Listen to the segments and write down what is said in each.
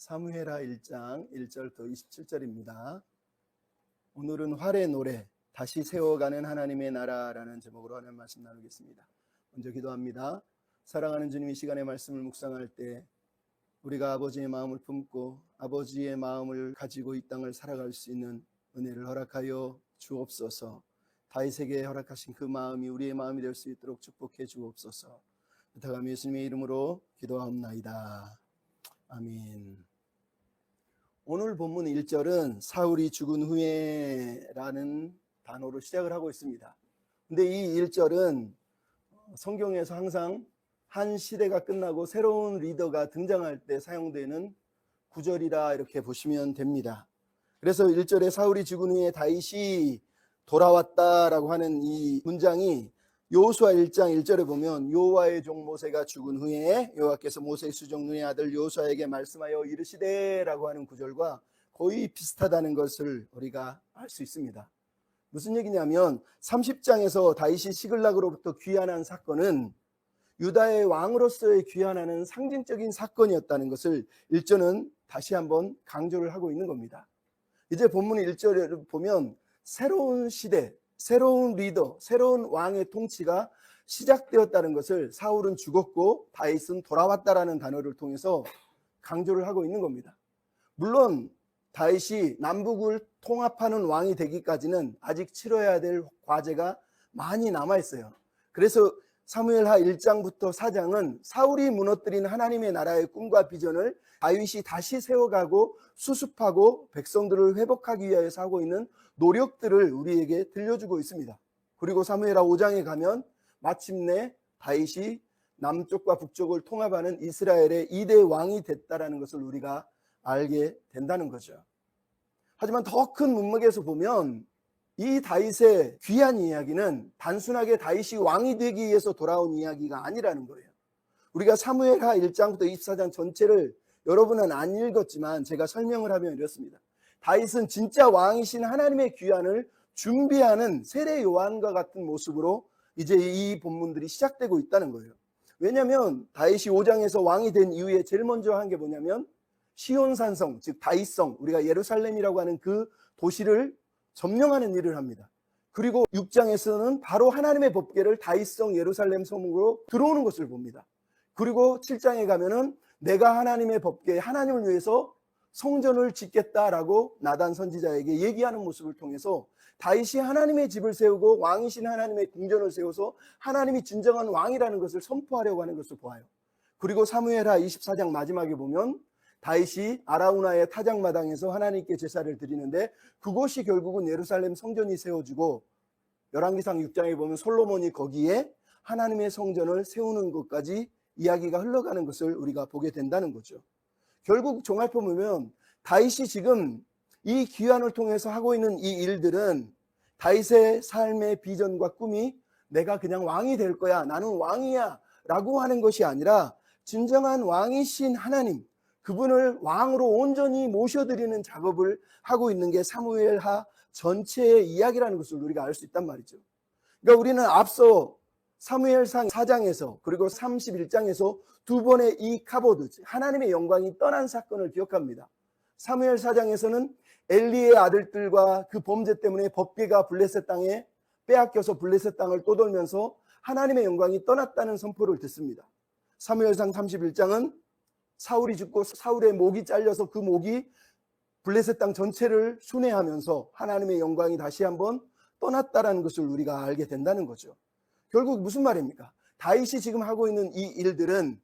사무엘하 1장 1절부터 27절입니다. 오늘은 활의 노래, 다시 세워가는 하나님의 나라라는 제목으로 하나님 말씀 나누겠습니다. 먼저 기도합니다. 사랑하는 주님, 이 시간에 말씀을 묵상할 때 우리가 아버지의 마음을 품고 아버지의 마음을 가지고 이 땅을 살아갈 수 있는 은혜를 허락하여 주옵소서. 다윗에게 허락하신 그 마음이 우리의 마음이 될 수 있도록 축복해 주옵소서. 부탁하며 예수님의 이름으로 기도하옵나이다. 아멘. 오늘 본문 1절은 사울이 죽은 후에라는 단어로 시작을 하고 있습니다. 근데 이 1절은 성경에서 항상 한 시대가 끝나고 새로운 리더가 등장할 때 사용되는 구절이라 이렇게 보시면 됩니다. 그래서 1절에 사울이 죽은 후에 다윗이 돌아왔다라고 하는 이 문장이 여호수아 1장 1절에 보면 여호와의 종 모세가 죽은 후에 여호와께서 모세의 수종 눈의 아들 여호수아에게 말씀하여 이르시되라고 하는 구절과 거의 비슷하다는 것을 우리가 알 수 있습니다. 무슨 얘기냐면 30장에서 다윗이 시글락으로부터 귀환한 사건은 유다의 왕으로서의 귀환하는 상징적인 사건이었다는 것을 1절은 다시 한번 강조를 하고 있는 겁니다. 이제 본문 1절을 보면 새로운 시대, 새로운 리더, 새로운 왕의 통치가 시작되었다는 것을 사울은 죽었고 다윗은 돌아왔다라는 단어를 통해서 강조를 하고 있는 겁니다. 물론 다윗이 남북을 통합하는 왕이 되기까지는 아직 치러야 될 과제가 많이 남아있어요. 그래서 사무엘하 1장부터 4장은 사울이 무너뜨린 하나님의 나라의 꿈과 비전을 다윗이 다시 세워가고 수습하고 백성들을 회복하기 위해서 하고 있는 노력들을 우리에게 들려주고 있습니다. 그리고 사무엘하 5장에 가면 마침내 다윗이 남쪽과 북쪽을 통합하는 이스라엘의 2대 왕이 됐다는 것을 우리가 알게 된다는 거죠. 하지만 더 큰 문맥에서 보면 이 다윗의 귀한 이야기는 단순하게 다윗이 왕이 되기 위해서 돌아온 이야기가 아니라는 거예요. 우리가 사무엘하 1장부터 24장 전체를 여러분은 안 읽었지만 제가 설명을 하면 이렇습니다. 다윗은 진짜 왕이신 하나님의 귀환을 준비하는 세례 요한과 같은 모습으로 이제 이 본문들이 시작되고 있다는 거예요. 왜냐하면 다윗이 5장에서 왕이 된 이후에 제일 먼저 한 게 뭐냐면 시온산성, 즉 다윗성, 우리가 예루살렘이라고 하는 그 도시를 점령하는 일을 합니다. 그리고 6장에서는 바로 하나님의 법궤를 다윗성 예루살렘 성으로 들어오는 것을 봅니다. 그리고 7장에 가면은 내가 하나님의 법궤, 하나님을 위해서 성전을 짓겠다라고 나단 선지자에게 얘기하는 모습을 통해서 다윗이 하나님의 집을 세우고 왕이신 하나님의 궁전을 세워서 하나님이 진정한 왕이라는 것을 선포하려고 하는 것을 보아요. 그리고 사무엘하 24장 마지막에 보면 다윗이 아라우나의 타작마당에서 하나님께 제사를 드리는데 그곳이 결국은 예루살렘 성전이 세워지고 열왕기상 6장에 보면 솔로몬이 거기에 하나님의 성전을 세우는 것까지 이야기가 흘러가는 것을 우리가 보게 된다는 거죠. 결국 종합해 보면 다윗이 지금 이 귀환을 통해서 하고 있는 이 일들은 다윗의 삶의 비전과 꿈이 내가 그냥 왕이 될 거야, 나는 왕이야 라고 하는 것이 아니라 진정한 왕이신 하나님, 그분을 왕으로 온전히 모셔드리는 작업을 하고 있는 게 사무엘하 전체의 이야기라는 것을 우리가 알 수 있단 말이죠. 그러니까 우리는 앞서 사무엘상 4장에서 그리고 31장에서 두 번의 이 카보드, 하나님의 영광이 떠난 사건을 기억합니다. 사무엘 4장에서는 엘리의 아들들과 그 범죄 때문에 법궤가 블레셋 땅에 빼앗겨서 블레셋 땅을 떠돌면서 하나님의 영광이 떠났다는 선포를 듣습니다. 사무엘상 31장은 사울이 죽고 사울의 목이 잘려서 그 목이 블레셋 땅 전체를 순회하면서 하나님의 영광이 다시 한번 떠났다라는 것을 우리가 알게 된다는 거죠. 결국 무슨 말입니까? 다윗이 지금 하고 있는 이 일들은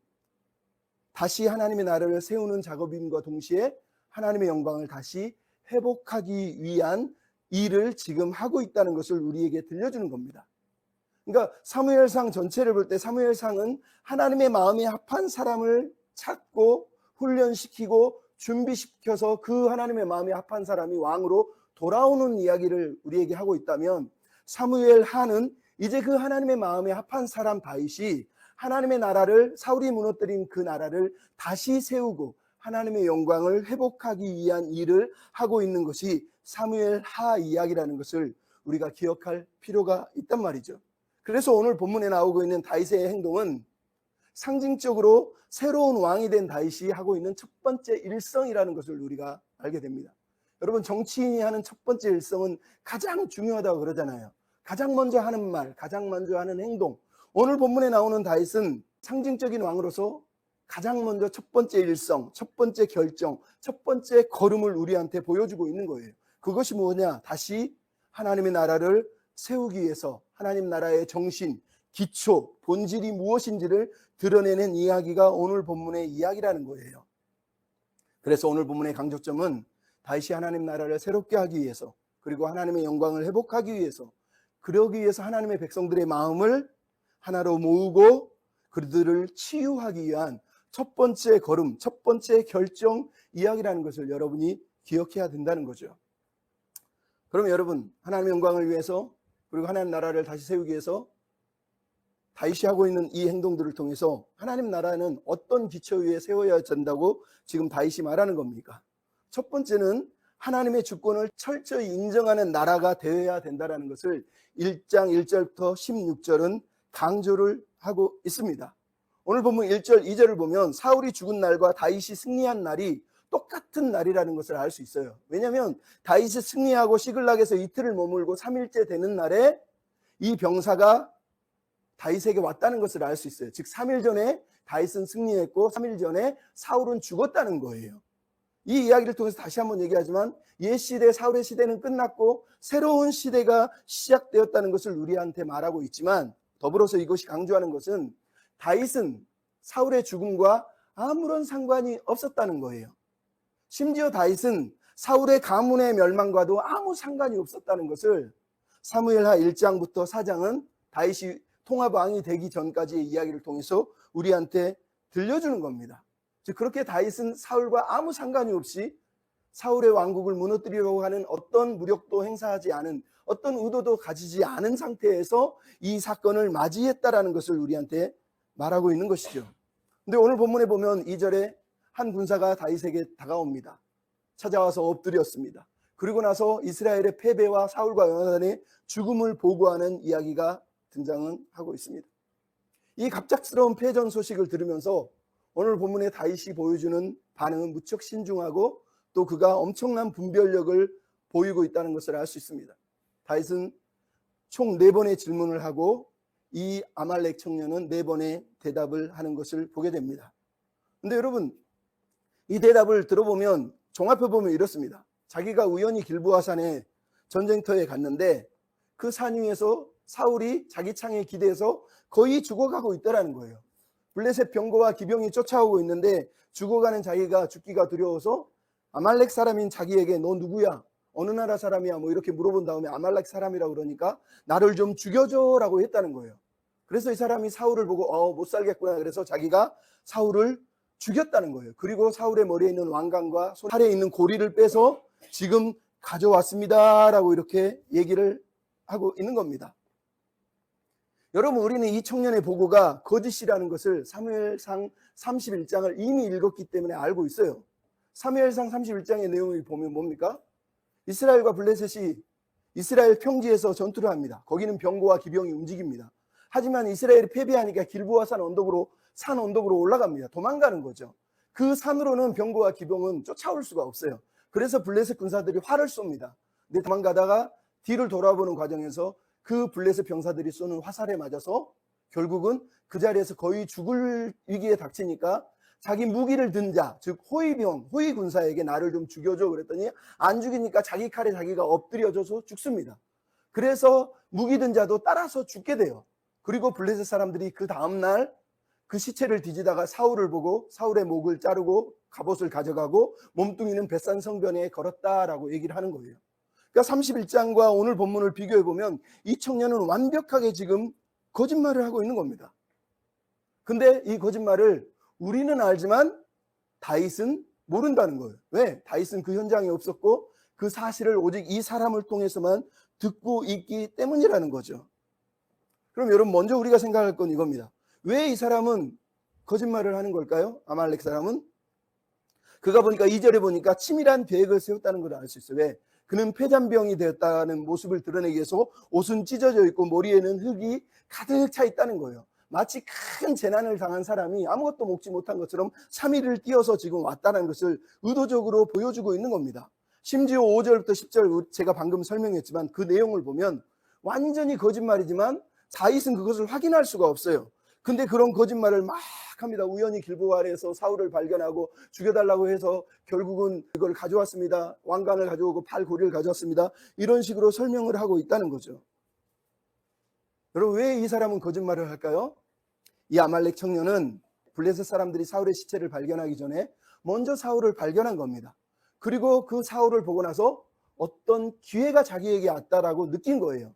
다시 하나님의 나라를 세우는 작업임과 동시에 하나님의 영광을 다시 회복하기 위한 일을 지금 하고 있다는 것을 우리에게 들려주는 겁니다. 그러니까 사무엘상 전체를 볼 때 사무엘상은 하나님의 마음에 합한 사람을 찾고 훈련시키고 준비시켜서 그 하나님의 마음에 합한 사람이 왕으로 돌아오는 이야기를 우리에게 하고 있다면 사무엘하는 이제 그 하나님의 마음에 합한 사람 다윗이 하나님의 나라를 사울이 무너뜨린 그 나라를 다시 세우고 하나님의 영광을 회복하기 위한 일을 하고 있는 것이 사무엘하 이야기라는 것을 우리가 기억할 필요가 있단 말이죠. 그래서 오늘 본문에 나오고 있는 다윗의 행동은 상징적으로 새로운 왕이 된 다윗이 하고 있는 첫 번째 일성이라는 것을 우리가 알게 됩니다. 여러분, 정치인이 하는 첫 번째 일성은 가장 중요하다고 그러잖아요. 가장 먼저 하는 말, 가장 먼저 하는 행동. 오늘 본문에 나오는 다윗은 상징적인 왕으로서 가장 먼저 첫 번째 일성, 첫 번째 결정, 첫 번째 걸음을 우리한테 보여주고 있는 거예요. 그것이 뭐냐? 다시 하나님의 나라를 세우기 위해서 하나님 나라의 정신, 기초, 본질이 무엇인지를 드러내는 이야기가 오늘 본문의 이야기라는 거예요. 그래서 오늘 본문의 강조점은 다시 하나님 나라를 새롭게 하기 위해서, 그리고 하나님의 영광을 회복하기 위해서, 그러기 위해서 하나님의 백성들의 마음을 하나로 모으고 그들을 치유하기 위한 첫 번째 걸음, 첫 번째 결정 이야기라는 것을 여러분이 기억해야 된다는 거죠. 그러면 여러분, 하나님의 영광을 위해서, 그리고 하나님 나라를 다시 세우기 위해서 다윗이 하고 있는 이 행동들을 통해서 하나님 나라는 어떤 기초 위에 세워야 된다고 지금 다윗이 말하는 겁니까? 첫 번째는 하나님의 주권을 철저히 인정하는 나라가 되어야 된다는 것을 1장 1절부터 16절은 강조를 하고 있습니다. 오늘 본문 1절 2절을 보면 사울이 죽은 날과 다윗이 승리한 날이 똑같은 날이라는 것을 알 수 있어요. 왜냐하면 다윗이 승리하고 시글락에서 이틀을 머물고 3일째 되는 날에 이 병사가 다윗에게 왔다는 것을 알 수 있어요. 즉 3일 전에 다윗은 승리했고 3일 전에 사울은 죽었다는 거예요. 이 이야기를 통해서 다시 한번 얘기하지만 옛 시대 사울의 시대는 끝났고 새로운 시대가 시작되었다는 것을 우리한테 말하고 있지만, 더불어서 이것이 강조하는 것은 다윗은 사울의 죽음과 아무런 상관이 없었다는 거예요. 심지어 다윗은 사울의 가문의 멸망과도 아무 상관이 없었다는 것을 사무엘하 1장부터 4장은 다윗이 통합왕이 되기 전까지의 이야기를 통해서 우리한테 들려주는 겁니다. 즉 그렇게 다윗은 사울과 아무 상관이 없이 사울의 왕국을 무너뜨리려고 하는 어떤 무력도 행사하지 않은, 어떤 의도도 가지지 않은 상태에서 이 사건을 맞이했다라는 것을 우리한테 말하고 있는 것이죠. 근데 오늘 본문에 보면 2절에 한 군사가 다윗에게 다가옵니다. 찾아와서 엎드렸습니다. 그리고 나서 이스라엘의 패배와 사울과 요나단의 죽음을 보고하는 이야기가 등장은 하고 있습니다. 이 갑작스러운 패전 소식을 들으면서 오늘 본문에 다윗이 보여주는 반응은 무척 신중하고 또 그가 엄청난 분별력을 보이고 있다는 것을 알 수 있습니다. 다윗은 총 4번의 질문을 하고 이 아말렉 청년은 4번의 대답을 하는 것을 보게 됩니다. 근데 여러분, 이 대답을 들어보면 종합해보면 이렇습니다. 자기가 우연히 길보아산에 전쟁터에 갔는데 그 산 위에서 사울이 자기 창에 기대서 거의 죽어가고 있다는 거예요. 블레셋 병거와 기병이 쫓아오고 있는데 죽어가는 자기가 죽기가 두려워서 아말렉 사람인 자기에게 너 누구야? 어느 나라 사람이야? 뭐 이렇게 물어본 다음에 아말렉 사람이라고 그러니까 나를 좀 죽여줘 라고 했다는 거예요. 그래서 이 사람이 사울을 보고 못 살겠구나 그래서 자기가 사울을 죽였다는 거예요. 그리고 사울의 머리에 있는 왕관과 팔에 있는 고리를 빼서 지금 가져왔습니다 라고 이렇게 얘기를 하고 있는 겁니다. 여러분, 우리는 이 청년의 보고가 거짓이라는 것을 사무엘상 31장을 이미 읽었기 때문에 알고 있어요. 사무엘상 31장의 내용을 보면 뭡니까? 이스라엘과 블레셋이 이스라엘 평지에서 전투를 합니다. 거기는 병거와 기병이 움직입니다. 하지만 이스라엘이 패배하니까 길보아 산 언덕으로 올라갑니다. 도망가는 거죠. 그 산으로는 병거와 기병은 쫓아올 수가 없어요. 그래서 블레셋 군사들이 활을 쏩니다. 근데 도망가다가 뒤를 돌아보는 과정에서 그 블레셋 병사들이 쏘는 화살에 맞아서 결국은 그 자리에서 거의 죽을 위기에 닥치니까 자기 무기를 든 자, 즉 호위 군사에게 나를 좀 죽여줘 그랬더니 안 죽이니까 자기 칼에 자기가 엎드려져서 죽습니다. 그래서 무기 든 자도 따라서 죽게 돼요. 그리고 블레셋 사람들이 그 다음날 그 시체를 뒤지다가 사울을 보고 사울의 목을 자르고 갑옷을 가져가고 몸뚱이는 벳산 성변에 걸었다라고 얘기를 하는 거예요. 그러니까 31장과 오늘 본문을 비교해보면 이 청년은 완벽하게 지금 거짓말을 하고 있는 겁니다. 근데 이 거짓말을 우리는 알지만 다윗은 모른다는 거예요. 왜? 다윗은 그 현장에 없었고 그 사실을 오직 이 사람을 통해서만 듣고 있기 때문이라는 거죠. 그럼 여러분, 먼저 우리가 생각할 건 이겁니다. 왜 이 사람은 거짓말을 하는 걸까요? 아말렉 사람은 그가 보니까 2절에 보니까 치밀한 계획을 세웠다는 걸 알 수 있어요. 왜? 그는 폐잔병이 되었다는 모습을 드러내기 위해서 옷은 찢어져 있고 머리에는 흙이 가득 차 있다는 거예요. 마치 큰 재난을 당한 사람이 아무것도 먹지 못한 것처럼 3일을 뛰어서 지금 왔다는 것을 의도적으로 보여주고 있는 겁니다. 심지어 5절부터 10절 제가 방금 설명했지만 그 내용을 보면 완전히 거짓말이지만 다윗은 그것을 확인할 수가 없어요. 근데 그런 거짓말을 막 합니다. 우연히 길보아 아래에서 사울을 발견하고 죽여달라고 해서 결국은 이걸 가져왔습니다. 왕관을 가져오고 팔고리를 가져왔습니다. 이런 식으로 설명을 하고 있다는 거죠. 여러분, 왜 이 사람은 거짓말을 할까요? 이 아말렉 청년은 블레셋 사람들이 사울의 시체를 발견하기 전에 먼저 사울을 발견한 겁니다. 그리고 그 사울을 보고 나서 어떤 기회가 자기에게 왔다라고 느낀 거예요.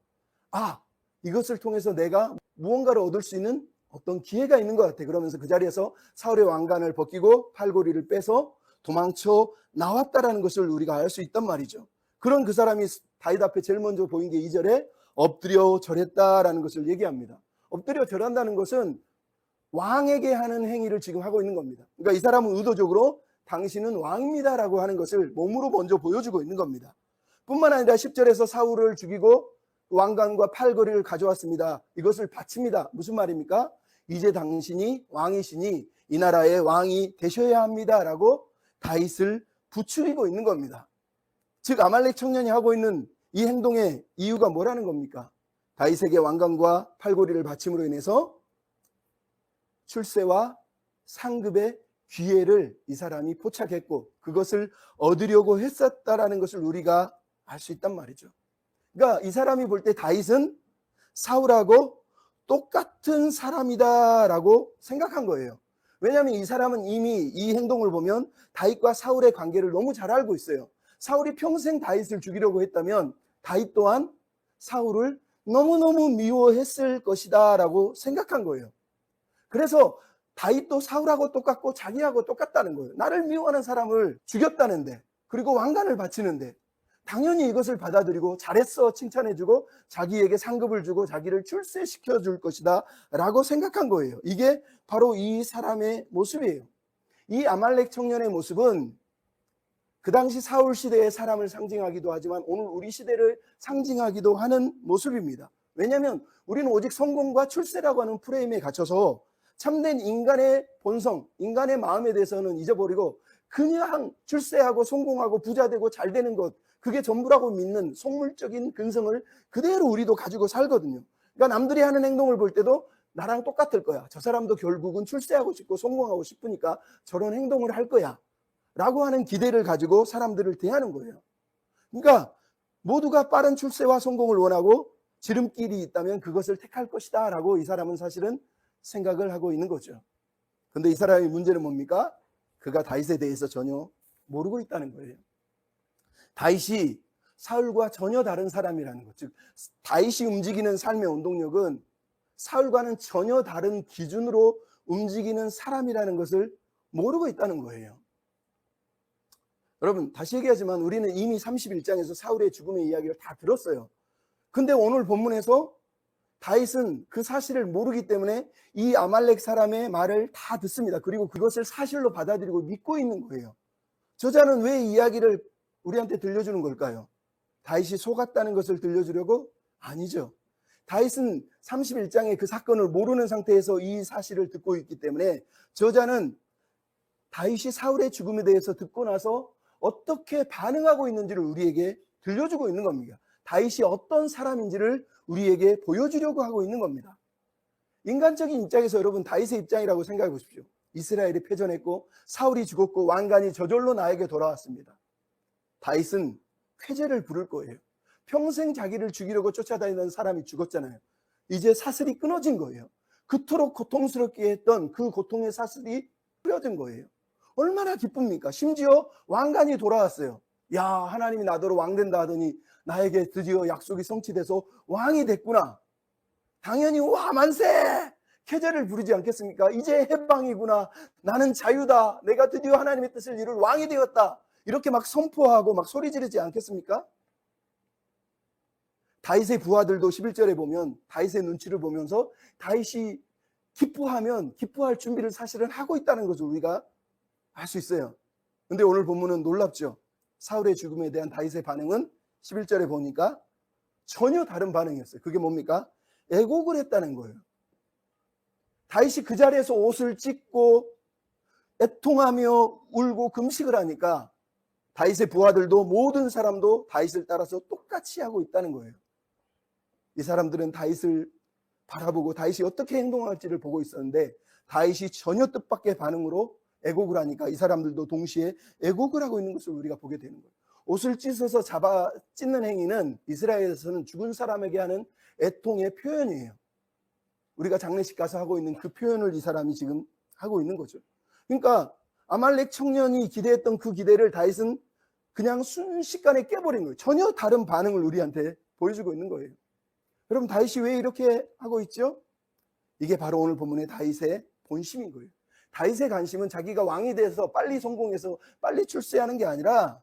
아, 이것을 통해서 내가 무언가를 얻을 수 있는 어떤 기회가 있는 것 같아. 그러면서 그 자리에서 사울의 왕관을 벗기고 팔고리를 빼서 도망쳐 나왔다라는 것을 우리가 알 수 있단 말이죠. 그런 그 사람이 다윗 앞에 제일 먼저 보인 게 2절에 엎드려 절했다라는 것을 얘기합니다. 엎드려 절한다는 것은 왕에게 하는 행위를 지금 하고 있는 겁니다. 그러니까 이 사람은 의도적으로 당신은 왕입니다라고 하는 것을 몸으로 먼저 보여주고 있는 겁니다. 뿐만 아니라 10절에서 사울을 죽이고 왕관과 팔걸이를 가져왔습니다. 이것을 바칩니다. 무슨 말입니까? 이제 당신이 왕이시니 이 나라의 왕이 되셔야 합니다라고 다윗을 부추기고 있는 겁니다. 즉 아말렉 청년이 하고 있는 이 행동의 이유가 뭐라는 겁니까? 다윗에게 왕관과 팔고리를 바침으로 인해서 출세와 상급의 기회를 이 사람이 포착했고 그것을 얻으려고 했었다라는 것을 우리가 알 수 있단 말이죠. 그러니까 이 사람이 볼 때 다윗은 사울하고 똑같은 사람이다라고 생각한 거예요. 왜냐하면 이 사람은 이미 이 행동을 보면 다윗과 사울의 관계를 너무 잘 알고 있어요. 사울이 평생 다윗을 죽이려고 했다면 다윗 또한 사울을 너무너무 미워했을 것이다 라고 생각한 거예요. 그래서 다윗도 사울하고 똑같고 자기하고 똑같다는 거예요. 나를 미워하는 사람을 죽였다는데, 그리고 왕관을 바치는데 당연히 이것을 받아들이고 잘했어 칭찬해주고 자기에게 상급을 주고 자기를 출세시켜 줄 것이다 라고 생각한 거예요. 이게 바로 이 사람의 모습이에요. 이 아말렉 청년의 모습은 그 당시 사울 시대의 사람을 상징하기도 하지만 오늘 우리 시대를 상징하기도 하는 모습입니다. 왜냐하면 우리는 오직 성공과 출세라고 하는 프레임에 갇혀서 참된 인간의 본성, 인간의 마음에 대해서는 잊어버리고 그냥 출세하고 성공하고 부자 되고 잘 되는 것, 그게 전부라고 믿는 속물적인 근성을 그대로 우리도 가지고 살거든요. 그러니까 남들이 하는 행동을 볼 때도 나랑 똑같을 거야. 저 사람도 결국은 출세하고 싶고 성공하고 싶으니까 저런 행동을 할 거야 라고 하는 기대를 가지고 사람들을 대하는 거예요. 그러니까 모두가 빠른 출세와 성공을 원하고 지름길이 있다면 그것을 택할 것이다 라고 이 사람은 사실은 생각을 하고 있는 거죠. 그런데 이 사람의 문제는 뭡니까? 그가 다윗에 대해서 전혀 모르고 있다는 거예요. 다윗이 사울과 전혀 다른 사람이라는 것. 즉 다윗이 움직이는 삶의 운동력은 사울과는 전혀 다른 기준으로 움직이는 사람이라는 것을 모르고 있다는 거예요. 여러분 다시 얘기하지만 우리는 이미 31장에서 사울의 죽음의 이야기를 다 들었어요. 근데 오늘 본문에서 다윗은 그 사실을 모르기 때문에 이 아말렉 사람의 말을 다 듣습니다. 그리고 그것을 사실로 받아들이고 믿고 있는 거예요. 저자는 왜 이 이야기를 우리한테 들려주는 걸까요? 다윗이 속았다는 것을 들려주려고? 아니죠. 다윗은 31장의 그 사건을 모르는 상태에서 이 사실을 듣고 있기 때문에 저자는 다윗이 사울의 죽음에 대해서 듣고 나서 어떻게 반응하고 있는지를 우리에게 들려주고 있는 겁니다. 다윗이 어떤 사람인지를 우리에게 보여주려고 하고 있는 겁니다. 인간적인 입장에서 여러분 다윗의 입장이라고 생각해 보십시오. 이스라엘이 패전했고 사울이 죽었고 왕관이 저절로 나에게 돌아왔습니다. 다윗은 쾌재를 부를 거예요. 평생 자기를 죽이려고 쫓아다니던 사람이 죽었잖아요. 이제 사슬이 끊어진 거예요. 그토록 고통스럽게 했던 그 고통의 사슬이 풀어진 거예요. 얼마나 기쁩니까? 심지어 왕관이 돌아왔어요. 야, 하나님이 나더러 왕 된다 하더니 나에게 드디어 약속이 성취돼서 왕이 됐구나. 당연히 와 만세! 쾌재를 부르지 않겠습니까? 이제 해방이구나. 나는 자유다. 내가 드디어 하나님의 뜻을 이룰 왕이 되었다. 이렇게 막 선포하고 막 소리 지르지 않겠습니까? 다윗의 부하들도 11절에 보면 다윗의 눈치를 보면서 다윗이 기뻐하면 기뻐할 준비를 사실은 하고 있다는 것을 우리가 알 수 있어요. 근데 오늘 본문은 놀랍죠. 사울의 죽음에 대한 다윗의 반응은 11절에 보니까 전혀 다른 반응이었어요. 그게 뭡니까? 애곡을 했다는 거예요. 다윗이 그 자리에서 옷을 찢고 애통하며 울고 금식을 하니까 다윗의 부하들도 모든 사람도 다윗을 따라서 똑같이 하고 있다는 거예요. 이 사람들은 다윗을 바라보고 다윗이 어떻게 행동할지를 보고 있었는데 다윗이 전혀 뜻밖의 반응으로 애곡을 하니까 이 사람들도 동시에 애곡을 하고 있는 것을 우리가 보게 되는 거예요. 옷을 찢어서 찢는 행위는 이스라엘에서는 죽은 사람에게 하는 애통의 표현이에요. 우리가 장례식 가서 하고 있는 그 표현을 이 사람이 지금 하고 있는 거죠. 그러니까 아말렉 청년이 기대했던 그 기대를 다윗은 그냥 순식간에 깨버린 거예요. 전혀 다른 반응을 우리한테 보여주고 있는 거예요. 여러분, 다윗이 왜 이렇게 하고 있죠? 이게 바로 오늘 본문의 다윗의 본심인 거예요. 다윗의 관심은 자기가 왕이 돼서 빨리 성공해서 빨리 출세하는 게 아니라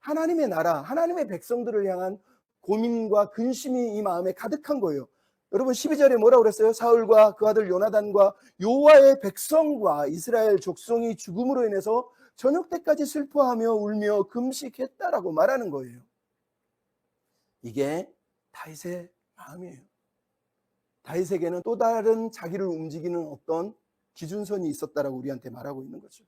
하나님의 나라, 하나님의 백성들을 향한 고민과 근심이 이 마음에 가득한 거예요. 여러분, 12절에 뭐라고 그랬어요? 사울과 그 아들 요나단과 여호와의 백성과 이스라엘 족속이 죽음으로 인해서 저녁 때까지 슬퍼하며 울며 금식했다라고 말하는 거예요. 이게 다윗의 마음이에요. 다윗에게는 또 다른 자기를 움직이는 어떤 기준선이 있었다라고 우리한테 말하고 있는 거죠.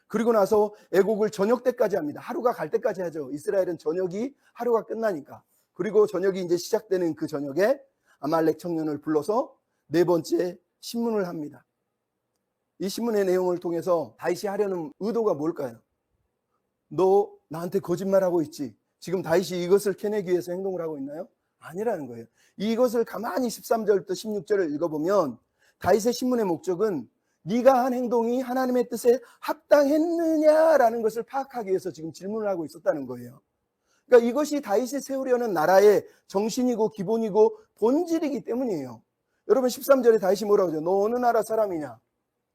그리고 나서 애곡을 저녁 때까지 합니다. 하루가 갈 때까지 하죠. 이스라엘은 저녁이 하루가 끝나니까. 그리고 저녁이 이제 시작되는 그 저녁에 아말렉 청년을 불러서 네 번째 신문을 합니다. 이 신문의 내용을 통해서 다윗이 하려는 의도가 뭘까요? 너 나한테 거짓말하고 있지? 지금 다윗이 이것을 캐내기 위해서 행동을 하고 있나요? 아니라는 거예요. 이것을 가만히 13절부터 16절을 읽어보면 다윗의 신문의 목적은 네가 한 행동이 하나님의 뜻에 합당했느냐라는 것을 파악하기 위해서 지금 질문을 하고 있었다는 거예요. 그러니까 이것이 다윗이 세우려는 나라의 정신이고 기본이고 본질이기 때문이에요. 여러분, 13절에 다윗이 뭐라고 하죠? 너 어느 나라 사람이냐?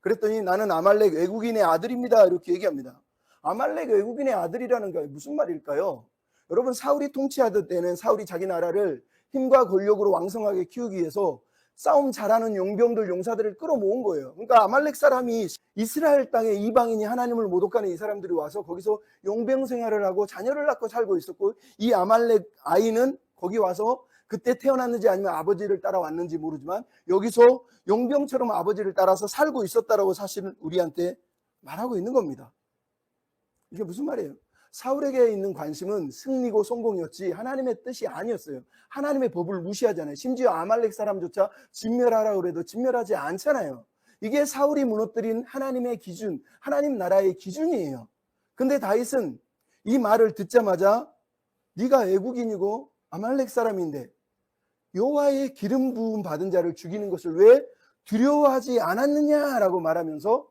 그랬더니 나는 아말렉 외국인의 아들입니다. 이렇게 얘기합니다. 아말렉 외국인의 아들이라는 게 무슨 말일까요? 여러분, 사울이 통치하던 때는 사울이 자기 나라를 힘과 권력으로 왕성하게 키우기 위해서 싸움 잘하는 용병들, 용사들을 끌어모은 거예요. 그러니까 아말렉 사람이 이스라엘 땅에 이방인이 하나님을 모독하는 이 사람들이 와서 거기서 용병 생활을 하고 자녀를 낳고 살고 있었고, 이 아말렉 아이는 거기 와서 그때 태어났는지 아니면 아버지를 따라왔는지 모르지만 여기서 용병처럼 아버지를 따라서 살고 있었다라고 사실은 우리한테 말하고 있는 겁니다. 이게 무슨 말이에요? 사울에게 있는 관심은 승리고 성공이었지 하나님의 뜻이 아니었어요. 하나님의 법을 무시하잖아요. 심지어 아말렉 사람조차 진멸하라고 해도 진멸하지 않잖아요. 이게 사울이 무너뜨린 하나님의 기준, 하나님 나라의 기준이에요. 근데 다윗은 이 말을 듣자마자 네가 외국인이고 아말렉 사람인데 여호와의 기름 부음 받은 자를 죽이는 것을 왜 두려워하지 않았느냐라고 말하면서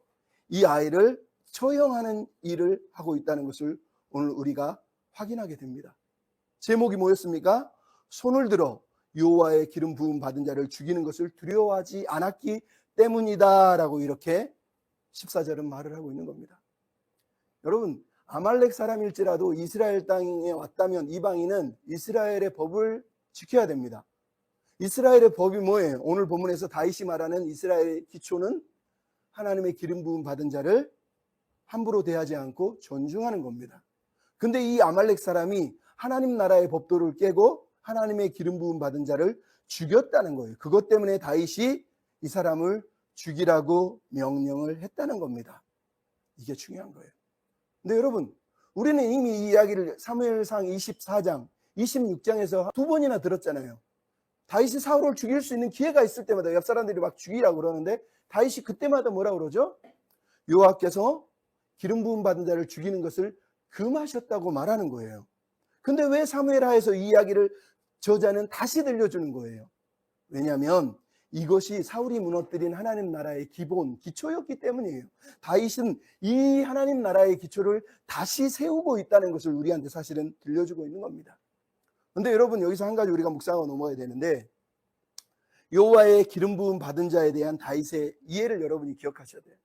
이 아이를 처형하는 일을 하고 있다는 것을 오늘 우리가 확인하게 됩니다. 제목이 뭐였습니까? 손을 들어 여호와의 기름 부음 받은 자를 죽이는 것을 두려워하지 않았기 때문이다 라고 이렇게 14절은 말을 하고 있는 겁니다. 여러분, 아말렉 사람일지라도 이스라엘 땅에 왔다면 이방인은 이스라엘의 법을 지켜야 됩니다. 이스라엘의 법이 뭐예요? 오늘 본문에서 다윗이 말하는 이스라엘의 기초는 하나님의 기름 부음 받은 자를 함부로 대하지 않고 존중하는 겁니다. 근데 이 아말렉 사람이 하나님 나라의 법도를 깨고 하나님의 기름 부음 받은 자를 죽였다는 거예요. 그것 때문에 다윗이 이 사람을 죽이라고 명령을 했다는 겁니다. 이게 중요한 거예요. 근데 여러분, 우리는 이미 이 이야기를 사무엘상 24장, 26장에서 두 번이나 들었잖아요. 다윗이 사울을 죽일 수 있는 기회가 있을 때마다 옆 사람들이 막 죽이라고 그러는데 다윗이 그때마다 뭐라고 그러죠? 여호와께서 기름 부음 받은 자를 죽이는 것을 금하셨다고 말하는 거예요. 근데 왜 사무엘하에서 이 이야기를 저자는 다시 들려주는 거예요? 왜냐하면 이것이 사울이 무너뜨린 하나님 나라의 기본, 기초였기 때문이에요. 다윗은 이 하나님 나라의 기초를 다시 세우고 있다는 것을 우리한테 사실은 들려주고 있는 겁니다. 근데 여러분, 여기서 한 가지 우리가 묵상하고 넘어가야 되는데, 여호와의 기름 부음 받은 자에 대한 다윗의 이해를 여러분이 기억하셔야 돼요.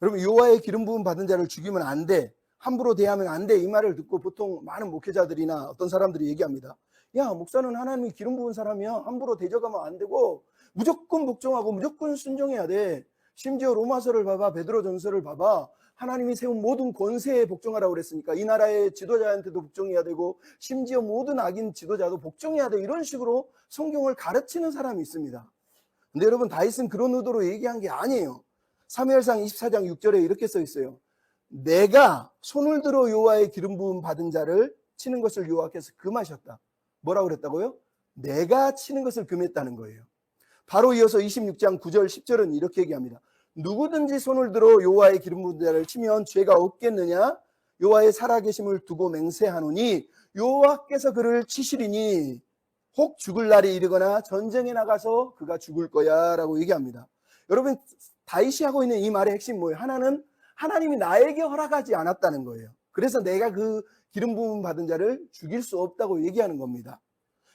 여러분, 여호와의 기름 부음 받은 자를 죽이면 안 돼, 함부로 대하면 안 돼, 이 말을 듣고 보통 많은 목회자들이나 어떤 사람들이 얘기합니다. 야, 목사는 하나님이 기름 부은 사람이야, 함부로 대적하면 안 되고 무조건 복종하고 무조건 순종해야 돼. 심지어 로마서를 봐봐, 베드로전서를 봐봐, 하나님이 세운 모든 권세에 복종하라고 그랬으니까 이 나라의 지도자한테도 복종해야 되고 심지어 모든 악인 지도자도 복종해야 돼, 이런 식으로 성경을 가르치는 사람이 있습니다. 근데 여러분 다윗은 그런 의도로 얘기한 게 아니에요. 사무엘상 24장 6절에 이렇게 써 있어요. 내가 손을 들어 여호와의 기름 부음 받은 자를 치는 것을 여호와께서 금하셨다. 뭐라고 그랬다고요? 내가 치는 것을 금했다는 거예요. 바로 이어서 26장 9절 10절은 이렇게 얘기합니다. 누구든지 손을 들어 여호와의 기름 부은 자를 치면 죄가 없겠느냐? 여호와의 살아계심을 두고 맹세하노니 여호와께서 그를 치시리니 혹 죽을 날이 이르거나 전쟁에 나가서 그가 죽을 거야 라고 얘기합니다. 여러분 다윗이 하고 있는 이 말의 핵심 뭐예요? 하나는 하나님이 나에게 허락하지 않았다는 거예요. 그래서 내가 그 기름 부음 받은 자를 죽일 수 없다고 얘기하는 겁니다.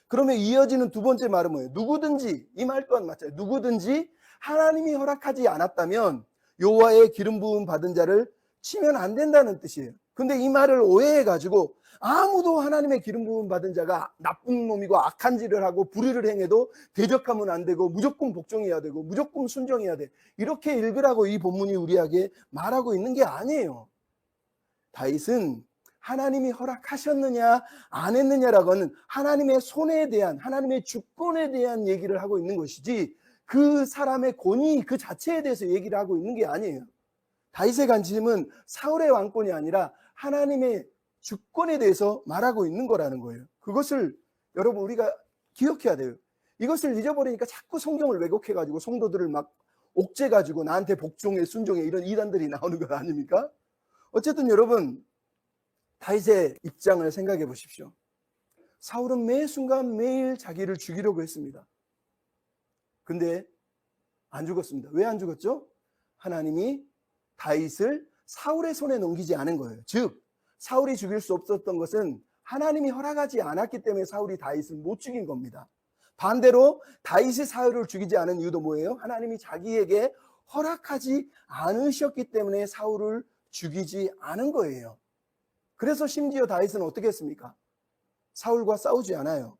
그러면 이어지는 두 번째 말은 뭐예요? 누구든지, 이 말 또한 맞아요. 누구든지 하나님이 허락하지 않았다면 여호와의 기름 부음 받은 자를 치면 안 된다는 뜻이에요. 근데 이 말을 오해해가지고 아무도 하나님의 기름 부음 받은 자가 나쁜 놈이고 악한 짓을 하고 불의를 행해도 대적하면 안 되고 무조건 복종해야 되고 무조건 순종해야 돼. 이렇게 읽으라고 이 본문이 우리에게 말하고 있는 게 아니에요. 다윗은 하나님이 허락하셨느냐 안 했느냐라고는 하나님의 손에 대한 하나님의 주권에 대한 얘기를 하고 있는 것이지 그 사람의 권위 그 자체에 대해서 얘기를 하고 있는 게 아니에요. 다윗의 관심은 사울의 왕권이 아니라 하나님의 주권에 대해서 말하고 있는 거라는 거예요. 그것을 여러분 우리가 기억해야 돼요. 이것을 잊어버리니까 자꾸 성경을 왜곡해가지고 성도들을 막 옥죄가지고 나한테 복종해 순종해 이런 이단들이 나오는 거 아닙니까? 어쨌든 여러분 다윗의 입장을 생각해 보십시오. 사울은 매 순간 매일 자기를 죽이려고 했습니다. 근데 안 죽었습니다. 왜 안 죽었죠? 하나님이 다윗을 사울의 손에 넘기지 않은 거예요. 즉 사울이 죽일 수 없었던 것은 하나님이 허락하지 않았기 때문에 사울이 다윗을 못 죽인 겁니다. 반대로 다윗이 사울을 죽이지 않은 이유도 뭐예요? 하나님이 자기에게 허락하지 않으셨기 때문에 사울을 죽이지 않은 거예요. 그래서 심지어 다윗은 어떻게 했습니까? 사울과 싸우지 않아요.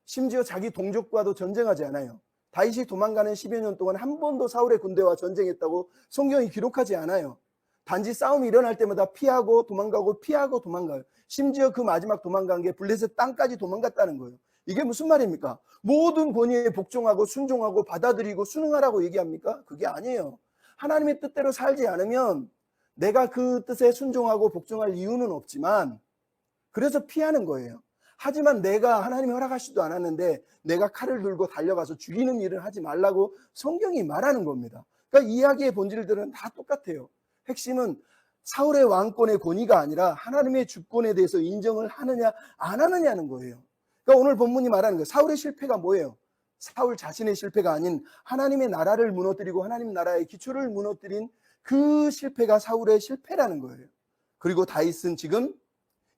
심지어 자기 동족과도 전쟁하지 않아요. 다윗이 도망가는 10여 년 동안 한 번도 사울의 군대와 전쟁했다고 성경이 기록하지 않아요. 단지 싸움이 일어날 때마다 피하고 도망가고 피하고 도망가요. 심지어 그 마지막 도망간 게 블레셋 땅까지 도망갔다는 거예요. 이게 무슨 말입니까? 모든 권위에 복종하고 순종하고 받아들이고 순응하라고 얘기합니까? 그게 아니에요. 하나님의 뜻대로 살지 않으면 내가 그 뜻에 순종하고 복종할 이유는 없지만 그래서 피하는 거예요. 하지만 내가 하나님이 허락하시지도 않았는데 내가 칼을 들고 달려가서 죽이는 일을 하지 말라고 성경이 말하는 겁니다. 그러니까 이야기의 본질들은 다 똑같아요. 핵심은 사울의 왕권의 권위가 아니라 하나님의 주권에 대해서 인정을 하느냐 안 하느냐는 거예요. 그러니까 오늘 본문이 말하는 거예요. 사울의 실패가 뭐예요? 사울 자신의 실패가 아닌 하나님의 나라를 무너뜨리고 하나님 나라의 기초를 무너뜨린 그 실패가 사울의 실패라는 거예요. 그리고 다윗은 지금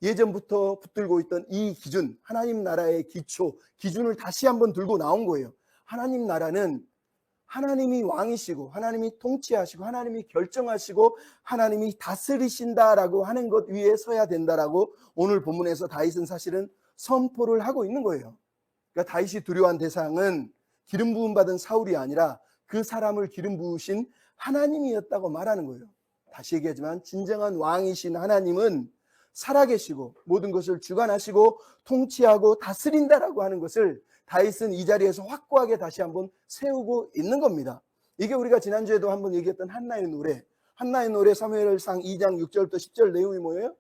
예전부터 붙들고 있던 이 기준, 하나님 나라의 기초, 기준을 다시 한번 들고 나온 거예요. 하나님 나라는 하나님이 왕이시고 하나님이 통치하시고 하나님이 결정하시고 하나님이 다스리신다라고 하는 것 위에 서야 된다라고 오늘 본문에서 다윗은 사실은 선포를 하고 있는 거예요. 그러니까 다윗이 두려워한 대상은 기름 부음 받은 사울이 아니라 그 사람을 기름 부으신 하나님이었다고 말하는 거예요. 다시 얘기하지만 진정한 왕이신 하나님은 살아계시고 모든 것을 주관하시고 통치하고 다스린다라고 하는 것을 다윗은 이 자리에서 확고하게 다시 한번 세우고 있는 겁니다. 이게 우리가 지난주에도 한번 얘기했던 한나의 노래 사무엘상 2장 6절부터 10절 내용이 뭐예요?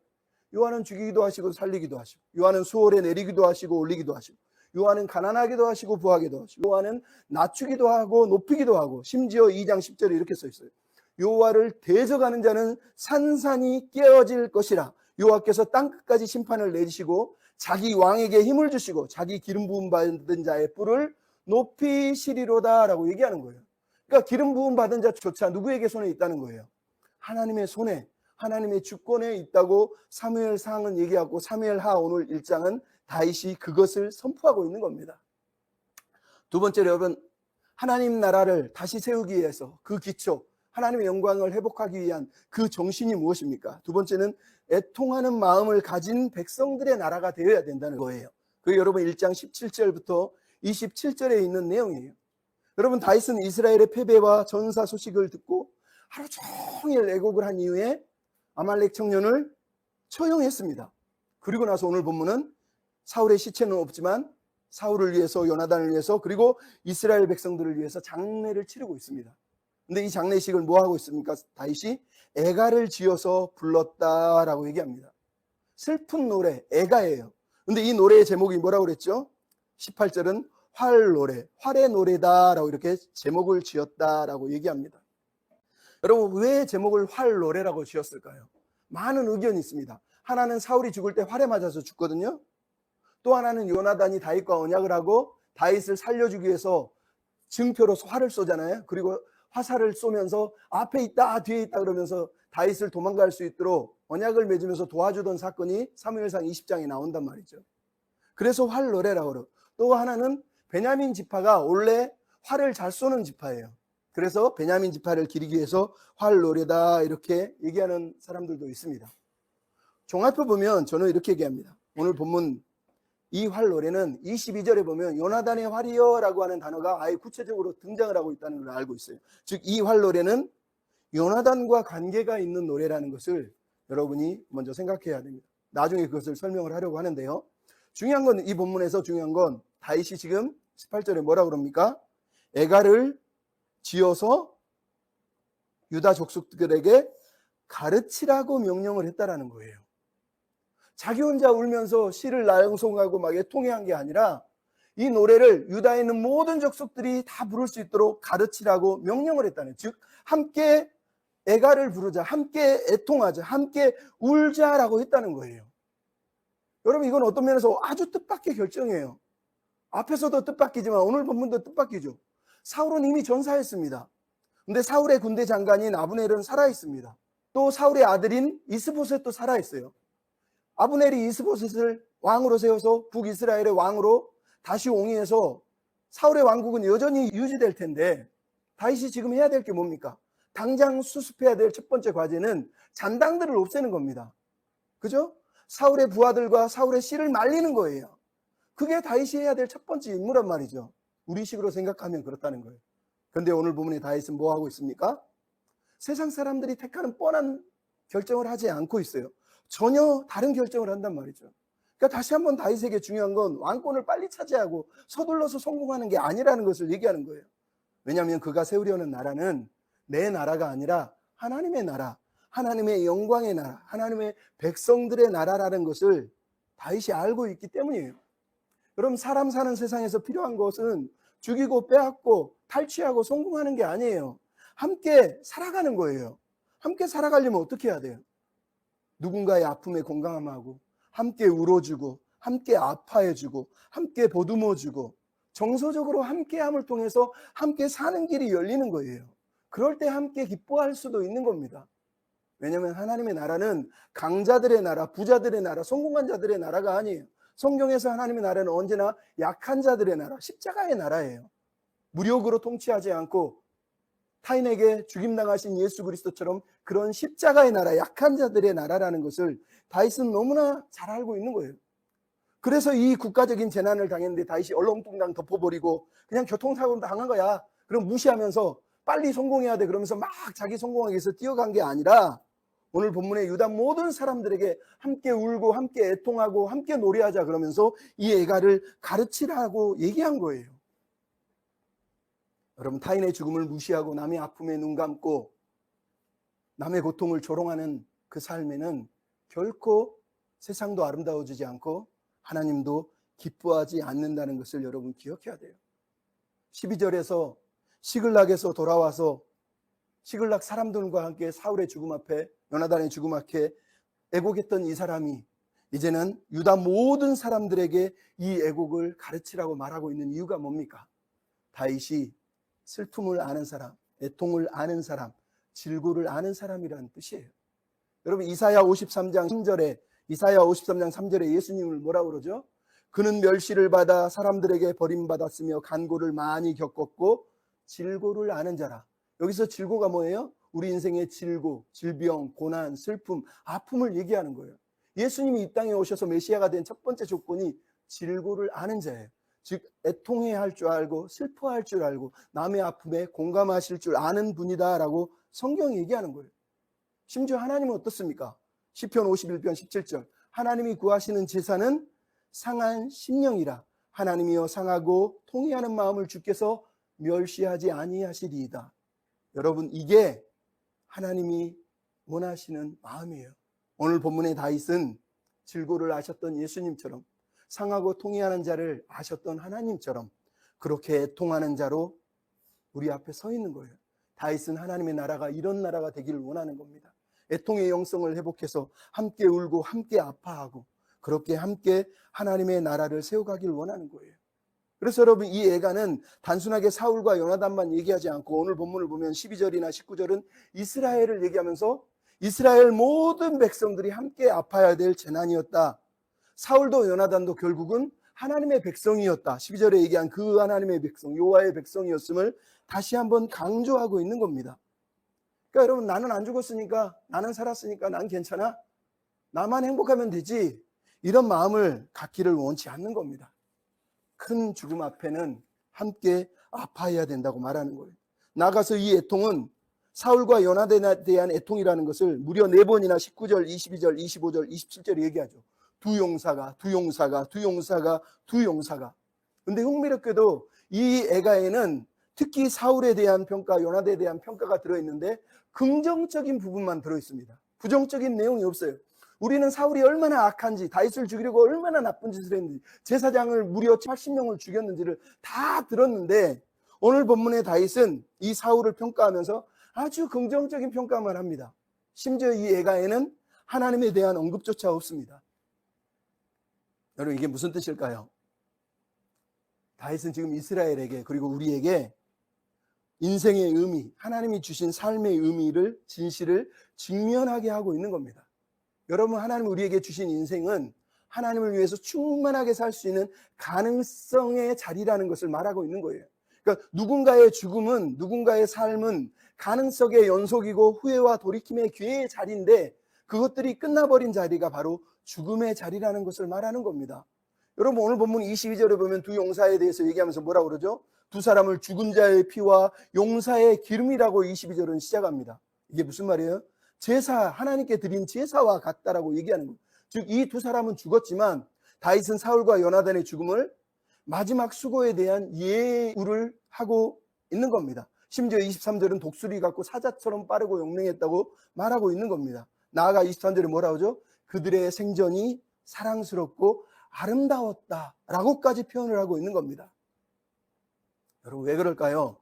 요한은 죽이기도 하시고 살리기도 하시고 요한은 수월에 내리기도 하시고 올리기도 하시고 요한은 가난하기도 하시고 부하기도 하시고 요한은 낮추기도 하고 높이기도 하고 심지어 2장 10절에 이렇게 써 있어요. 여호와를 대적하는 자는 산산이 깨어질 것이라. 여호와께서 땅끝까지 심판을 내리시고 자기 왕에게 힘을 주시고 자기 기름 부음 받은 자의 뿔을 높이시리로다 라고 얘기하는 거예요. 그러니까 기름 부음 받은 자조차 누구에게 손에 있다는 거예요? 하나님의 손에, 하나님의 주권에 있다고 사무엘상은 얘기하고 사무엘하 오늘 1장은 다윗이 그것을 선포하고 있는 겁니다. 두 번째로 여러분, 하나님 나라를 다시 세우기 위해서 그 기초, 하나님의 영광을 회복하기 위한 그 정신이 무엇입니까? 두 번째는 애통하는 마음을 가진 백성들의 나라가 되어야 된다는 거예요. 그게 여러분 1장 17절부터 27절에 있는 내용이에요. 여러분 다윗은 이스라엘의 패배와 전사 소식을 듣고 하루 종일 애곡을 한 이후에 아말렉 청년을 처형했습니다. 그리고 나서 오늘 본문은 사울의 시체는 없지만 사울을 위해서, 요나단을 위해서, 그리고 이스라엘 백성들을 위해서 장례를 치르고 있습니다. 근데 이 장례식을 뭐 하고 있습니까? 다윗이 애가를 지어서 불렀다라고 얘기합니다. 슬픈 노래, 애가예요. 근데 이 노래의 제목이 뭐라고 그랬죠? 18절은 활 노래, 활의 노래다라고 이렇게 제목을 지었다라고 얘기합니다. 여러분, 왜 제목을 활 노래라고 지었을까요? 많은 의견이 있습니다. 하나는 사울이 죽을 때 활에 맞아서 죽거든요. 또 하나는 요나단이 다윗과 언약을 하고 다윗을 살려주기 위해서 증표로 활을 쏘잖아요. 그리고 화살을 쏘면서 앞에 있다, 뒤에 있다 그러면서 다윗을 도망갈 수 있도록 언약을 맺으면서 도와주던 사건이 사무엘상 20장에 나온단 말이죠. 그래서 활 노래라고 그러고, 또 하나는 베냐민 지파가 원래 활을 잘 쏘는 지파예요. 그래서 베냐민 지파를 기리기 위해서 활 노래다 이렇게 얘기하는 사람들도 있습니다. 종합해 보면 저는 이렇게 얘기합니다. 오늘 본문 이 활 노래는 22절에 보면 요나단의 활이여 라고 하는 단어가 아예 구체적으로 등장을 하고 있다는 걸 알고 있어요. 즉 이 활 노래는 요나단과 관계가 있는 노래라는 것을 여러분이 먼저 생각해야 됩니다. 나중에 그것을 설명을 하려고 하는데요. 중요한 건, 이 본문에서 중요한 건 다윗이 지금 18절에 뭐라고 그럽니까? 애가를 지어서 유다 족속들에게 가르치라고 명령을 했다라는 거예요. 자기 혼자 울면서 시를 낭송하고 막 애통해한 게 아니라 이 노래를 유다에 있는 모든 족속들이 다 부를 수 있도록 가르치라고 명령을 했다는, 즉 함께 애가를 부르자, 함께 애통하자, 함께 울자라고 했다는 거예요. 여러분, 이건 어떤 면에서 아주 뜻밖의 결정이에요. 앞에서도 뜻밖이지만 오늘 본문도 뜻밖이죠. 사울은 이미 전사했습니다. 근데 사울의 군대 장관인 아브넬은 살아있습니다. 또 사울의 아들인 이스보셋도 살아있어요. 아브넬이 이스보셋을 왕으로 세워서 북이스라엘의 왕으로 다시 옹이해서 사울의 왕국은 여전히 유지될 텐데, 다윗이 지금 해야 될 게 뭡니까? 당장 수습해야 될 첫 번째 과제는 잔당들을 없애는 겁니다. 그죠? 사울의 부하들과 사울의 씨를 말리는 거예요. 그게 다윗이 해야 될 첫 번째 임무란 말이죠. 우리식으로 생각하면 그렇다는 거예요. 그런데 오늘 본문의 다윗은 뭐 하고 있습니까? 세상 사람들이 택하는 뻔한 결정을 하지 않고 있어요. 전혀 다른 결정을 한단 말이죠. 그러니까 다시 한번 다윗에게 중요한 건 왕권을 빨리 차지하고 서둘러서 성공하는 게 아니라는 것을 얘기하는 거예요. 왜냐하면 그가 세우려는 나라는 내 나라가 아니라 하나님의 나라, 하나님의 영광의 나라, 하나님의 백성들의 나라라는 것을 다윗이 알고 있기 때문이에요. 여러분, 사람 사는 세상에서 필요한 것은 죽이고 빼앗고 탈취하고 성공하는 게 아니에요. 함께 살아가는 거예요. 함께 살아가려면 어떻게 해야 돼요? 누군가의 아픔에 공감하고, 함께 울어주고, 함께 아파해주고, 함께 보듬어주고, 정서적으로 함께함을 통해서 함께 사는 길이 열리는 거예요. 그럴 때 함께 기뻐할 수도 있는 겁니다. 왜냐하면 하나님의 나라는 강자들의 나라, 부자들의 나라, 성공한 자들의 나라가 아니에요. 성경에서 하나님의 나라는 언제나 약한 자들의 나라, 십자가의 나라예요. 무력으로 통치하지 않고 타인에게 죽임당하신 예수 그리스도처럼 그런 십자가의 나라, 약한 자들의 나라라는 것을 다윗은 너무나 잘 알고 있는 거예요. 그래서 이 국가적인 재난을 당했는데 다윗이 얼렁뚱땅 덮어버리고 그냥 교통사고로 당한 거야. 그럼 무시하면서 빨리 성공해야 돼 그러면서 막 자기 성공하기 위해서 뛰어간 게 아니라, 오늘 본문의 유다 모든 사람들에게 함께 울고 함께 애통하고 함께 노래하자 그러면서 이 애가를 가르치라고 얘기한 거예요. 여러분, 타인의 죽음을 무시하고 남의 아픔에 눈 감고 남의 고통을 조롱하는 그 삶에는 결코 세상도 아름다워지지 않고 하나님도 기뻐하지 않는다는 것을 여러분 기억해야 돼요. 12절에서 시글락에서 돌아와서 시글락 사람들과 함께 사울의 죽음 앞에, 요나단의 죽음 앞에 애곡했던 이 사람이 이제는 유다 모든 사람들에게 이 애곡을 가르치라고 말하고 있는 이유가 뭡니까? 다윗이 슬픔을 아는 사람, 애통을 아는 사람, 질고를 아는 사람이라는 뜻이에요. 여러분, 이사야 53장 3절에 예수님을 뭐라고 그러죠? 그는 멸시를 받아 사람들에게 버림받았으며 간고를 많이 겪었고 질고를 아는 자라. 여기서 질고가 뭐예요? 우리 인생의 질고, 질병, 고난, 슬픔, 아픔을 얘기하는 거예요. 예수님이 이 땅에 오셔서 메시아가 된 첫 번째 조건이 질고를 아는 자예요. 즉 애통해야 할 줄 알고 슬퍼할 줄 알고 남의 아픔에 공감하실 줄 아는 분이다라고 성경이 얘기하는 거예요. 심지어 하나님은 어떻습니까? 시편 51편 17절 하나님이 구하시는 제사는 상한 심령이라. 하나님이여 상하고 통회하는 마음을 주께서 멸시하지 아니하시리이다. 여러분, 이게 하나님이 원하시는 마음이에요. 오늘 본문의 다윗은 질고를 아셨던 예수님처럼, 상하고 통회하는 자를 아셨던 하나님처럼 그렇게 애통하는 자로 우리 앞에 서 있는 거예요. 다윗은 하나님의 나라가 이런 나라가 되기를 원하는 겁니다. 애통의 영성을 회복해서 함께 울고 함께 아파하고 그렇게 함께 하나님의 나라를 세워가길 원하는 거예요. 그래서 여러분, 이 애가는 단순하게 사울과 요나단만 얘기하지 않고 오늘 본문을 보면 12절이나 19절은 이스라엘을 얘기하면서 이스라엘 모든 백성들이 함께 아파야 될 재난이었다. 사울도 요나단도 결국은 하나님의 백성이었다. 12절에 얘기한 그 하나님의 백성, 여호와의 백성이었음을 다시 한번 강조하고 있는 겁니다. 그러니까 여러분, 나는 안 죽었으니까, 나는 살았으니까 난 괜찮아, 나만 행복하면 되지, 이런 마음을 갖기를 원치 않는 겁니다. 큰 죽음 앞에는 함께 아파해야 된다고 말하는 거예요. 나아가서 이 애통은 사울과 요나단에 대한 애통이라는 것을 무려 4번이나 19절, 22절, 25절, 27절에 얘기하죠. 두 용사가. 근데 흥미롭게도 이 애가에는 특히 사울에 대한 평가, 요나단에 대한 평가가 들어있는데 긍정적인 부분만 들어있습니다. 부정적인 내용이 없어요. 우리는 사울이 얼마나 악한지, 다윗을 죽이려고 얼마나 나쁜 짓을 했는지, 제사장을 무려 80명을 죽였는지를 다 들었는데 오늘 본문의 다윗은 이 사울을 평가하면서 아주 긍정적인 평가만 합니다. 심지어 이 애가에는 하나님에 대한 언급조차 없습니다. 여러분, 이게 무슨 뜻일까요? 다윗은 지금 이스라엘에게, 그리고 우리에게 인생의 의미, 하나님이 주신 삶의 의미를, 진실을 직면하게 하고 있는 겁니다. 여러분, 하나님 우리에게 주신 인생은 하나님을 위해서 충만하게 살 수 있는 가능성의 자리라는 것을 말하고 있는 거예요. 그러니까 누군가의 죽음은, 누군가의 삶은 가능성의 연속이고 후회와 돌이킴의 기회의 자리인데 그것들이 끝나버린 자리가 바로 죽음의 자리라는 것을 말하는 겁니다. 여러분, 오늘 본문 22절에 보면 두 용사에 대해서 얘기하면서 뭐라고 그러죠? 두 사람을 죽은 자의 피와 용사의 기름이라고 22절은 시작합니다. 이게 무슨 말이에요? 제사, 하나님께 드린 제사와 같다라고 얘기하는 거예요. 즉, 이 두 사람은 죽었지만 다윗은 사울과 요나단의 죽음을 마지막 수고에 대한 예우를 하고 있는 겁니다. 심지어 23절은 독수리 같고 사자처럼 빠르고 용맹했다고 말하고 있는 겁니다. 나아가 23절에 뭐라고 하죠? 그들의 생전이 사랑스럽고 아름다웠다라고까지 표현을 하고 있는 겁니다. 여러분, 왜 그럴까요?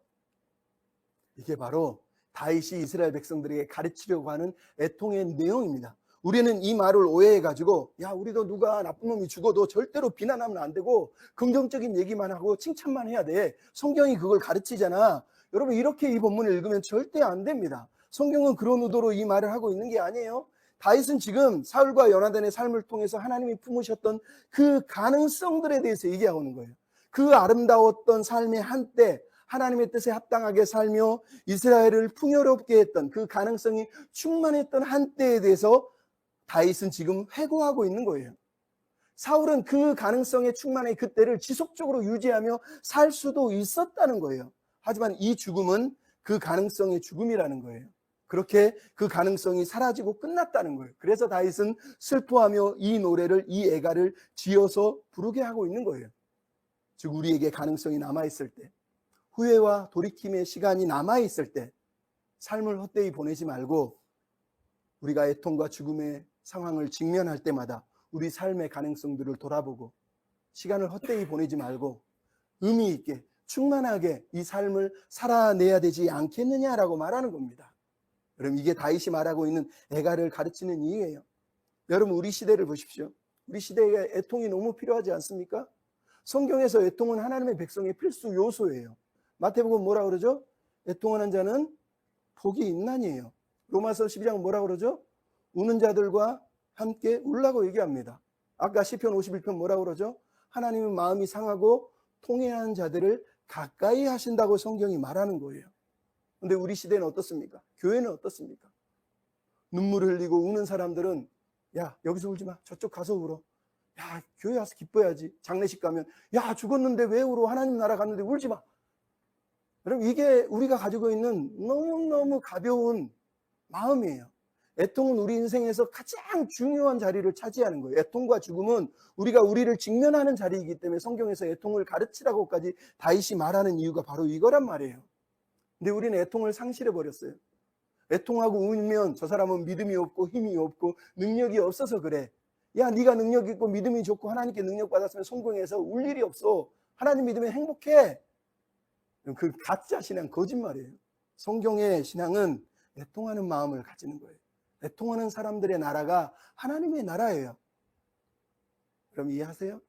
이게 바로 다윗이 이스라엘 백성들에게 가르치려고 하는 애통의 내용입니다. 우리는 이 말을 오해해가지고, 야, 우리도 누가 나쁜 놈이 죽어도 절대로 비난하면 안 되고 긍정적인 얘기만 하고 칭찬만 해야 돼, 성경이 그걸 가르치잖아. 여러분, 이렇게 이 본문을 읽으면 절대 안 됩니다. 성경은 그런 의도로 이 말을 하고 있는 게 아니에요. 다윗은 지금 사울과 요나단의 삶을 통해서 하나님이 품으셨던 그 가능성들에 대해서 얘기하고 있는 거예요. 그 아름다웠던 삶의 한때 하나님의 뜻에 합당하게 살며 이스라엘을 풍요롭게 했던 그 가능성이 충만했던 한때에 대해서 다윗은 지금 회고하고 있는 거예요. 사울은 그 가능성에 충만한 그때를 지속적으로 유지하며 살 수도 있었다는 거예요. 하지만 이 죽음은 그 가능성의 죽음이라는 거예요. 그렇게 그 가능성이 사라지고 끝났다는 거예요. 그래서 다윗은 슬퍼하며 이 노래를, 이 애가를 지어서 부르게 하고 있는 거예요. 즉, 우리에게 가능성이 남아있을 때, 후회와 돌이킴의 시간이 남아있을 때 삶을 헛되이 보내지 말고 우리가 애통과 죽음의 상황을 직면할 때마다 우리 삶의 가능성들을 돌아보고 시간을 헛되이 보내지 말고 의미 있게 충만하게 이 삶을 살아내야 되지 않겠느냐라고 말하는 겁니다. 여러분, 이게 다윗이 말하고 있는 애가를 가르치는 이유예요. 여러분, 우리 시대를 보십시오. 우리 시대에 애통이 너무 필요하지 않습니까? 성경에서 애통은 하나님의 백성의 필수 요소예요. 마태복음 뭐라 그러죠? 애통하는 자는 복이 있나니에요. 로마서 12장은 뭐라 그러죠? 우는 자들과 함께 울라고 얘기합니다. 아까 시편 51편 뭐라 그러죠? 하나님은 마음이 상하고 통회하는 자들을 가까이 하신다고 성경이 말하는 거예요. 근데 우리 시대는 어떻습니까? 교회는 어떻습니까? 눈물 흘리고 우는 사람들은, 야, 여기서 울지 마, 저쪽 가서 울어. 야, 교회 와서 기뻐야지. 장례식 가면, 야, 죽었는데 왜 울어? 하나님 나라 갔는데 울지 마. 여러분, 이게 우리가 가지고 있는 너무너무 가벼운 마음이에요. 애통은 우리 인생에서 가장 중요한 자리를 차지하는 거예요. 애통과 죽음은 우리가 우리를 직면하는 자리이기 때문에 성경에서 애통을 가르치라고까지 다윗이 말하는 이유가 바로 이거란 말이에요. 근데 우리는 애통을 상실해 버렸어요. 애통하고 울면 저 사람은 믿음이 없고 힘이 없고 능력이 없어서 그래. 야, 네가 능력 있고 믿음이 좋고 하나님께 능력 받았으면 성공해서 울 일이 없어. 하나님 믿으면 행복해. 그 가짜 신앙, 거짓말이에요. 성경의 신앙은 애통하는 마음을 가지는 거예요. 애통하는 사람들의 나라가 하나님의 나라예요. 그럼 이해하세요?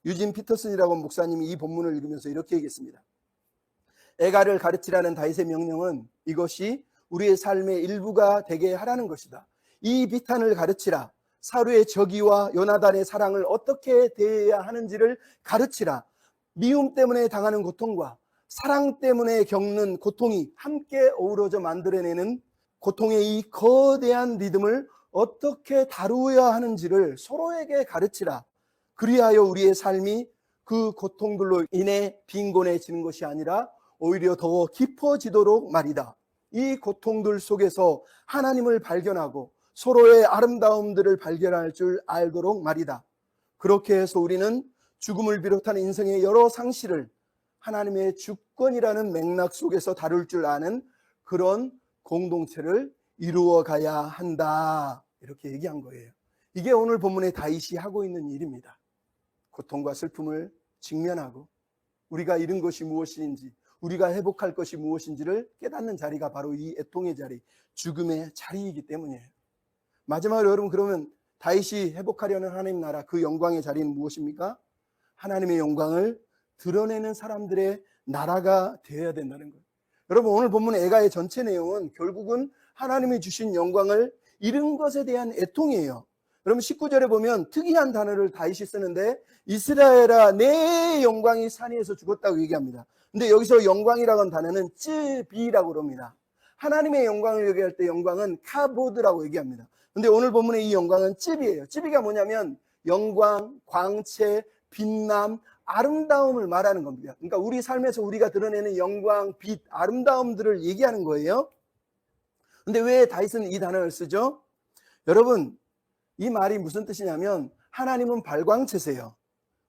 유진 피터슨이라고 목사님이 이 본문을 읽으면서 이렇게 얘기했습니다. 애가를 가르치라는 다윗의 명령은 이것이 우리의 삶의 일부가 되게 하라는 것이다. 이 비탄을 가르치라. 사루의 저기와 요나단의 사랑을 어떻게 대해야 하는지를 가르치라. 미움 때문에 당하는 고통과 사랑 때문에 겪는 고통이 함께 어우러져 만들어내는 고통의 이 거대한 리듬을 어떻게 다루어야 하는지를 서로에게 가르치라. 그리하여 우리의 삶이 그 고통들로 인해 빈곤해지는 것이 아니라 오히려 더 깊어지도록 말이다. 이 고통들 속에서 하나님을 발견하고 서로의 아름다움들을 발견할 줄 알도록 말이다. 그렇게 해서 우리는 죽음을 비롯한 인생의 여러 상실을 하나님의 주권이라는 맥락 속에서 다룰 줄 아는 그런 공동체를 이루어 가야 한다. 이렇게 얘기한 거예요. 이게 오늘 본문의 다윗이 하고 있는 일입니다. 고통과 슬픔을 직면하고 우리가 잃은 것이 무엇인지, 우리가 회복할 것이 무엇인지를 깨닫는 자리가 바로 이 애통의 자리, 죽음의 자리이기 때문이에요. 마지막으로 여러분, 그러면 다윗이 회복하려는 하나님 나라, 그 영광의 자리는 무엇입니까? 하나님의 영광을 드러내는 사람들의 나라가 되어야 된다는 거예요. 여러분, 오늘 본문의 애가의 전체 내용은 결국은 하나님이 주신 영광을 잃은 것에 대한 애통이에요. 여러분 19절에 보면 특이한 단어를 다윗이 쓰는데 이스라엘아 내 영광이 산 위에서 죽었다고 얘기합니다. 근데 여기서 영광이라고 하는 단어는 쯔비라고 그럽니다. 하나님의 영광을 얘기할 때 영광은 카보드라고 얘기합니다. 근데 오늘 본문의 이 영광은 쯔비예요. 쯔비가 뭐냐면 영광, 광채, 빛남, 아름다움을 말하는 겁니다. 그러니까 우리 삶에서 우리가 드러내는 영광, 빛, 아름다움들을 얘기하는 거예요. 근데 왜 다윗은 이 단어를 쓰죠? 여러분, 이 말이 무슨 뜻이냐면 하나님은 발광체세요.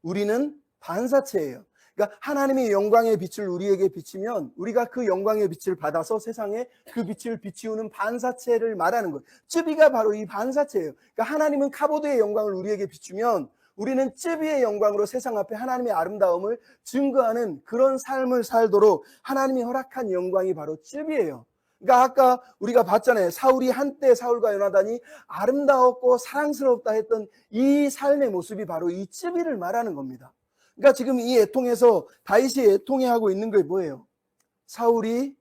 우리는 반사체예요. 그러니까 하나님의 영광의 빛을 우리에게 비치면 우리가 그 영광의 빛을 받아서 세상에 그 빛을 비치우는 반사체를 말하는 거예요. 쯔비가 바로 이 반사체예요. 그러니까 하나님은 카보드의 영광을 우리에게 비추면 우리는 쯔비의 영광으로 세상 앞에 하나님의 아름다움을 증거하는 그런 삶을 살도록 하나님이 허락한 영광이 바로 쯔비예요. 그러니까 아까 우리가 봤잖아요. 사울이 한때 사울과 요나단이 아름다웠고 사랑스럽다 했던 이 삶의 모습이 바로 이 쯔비를 말하는 겁니다. 그러니까 지금 이 애통에서 다윗이 애통해하고 있는 게 뭐예요? 사울이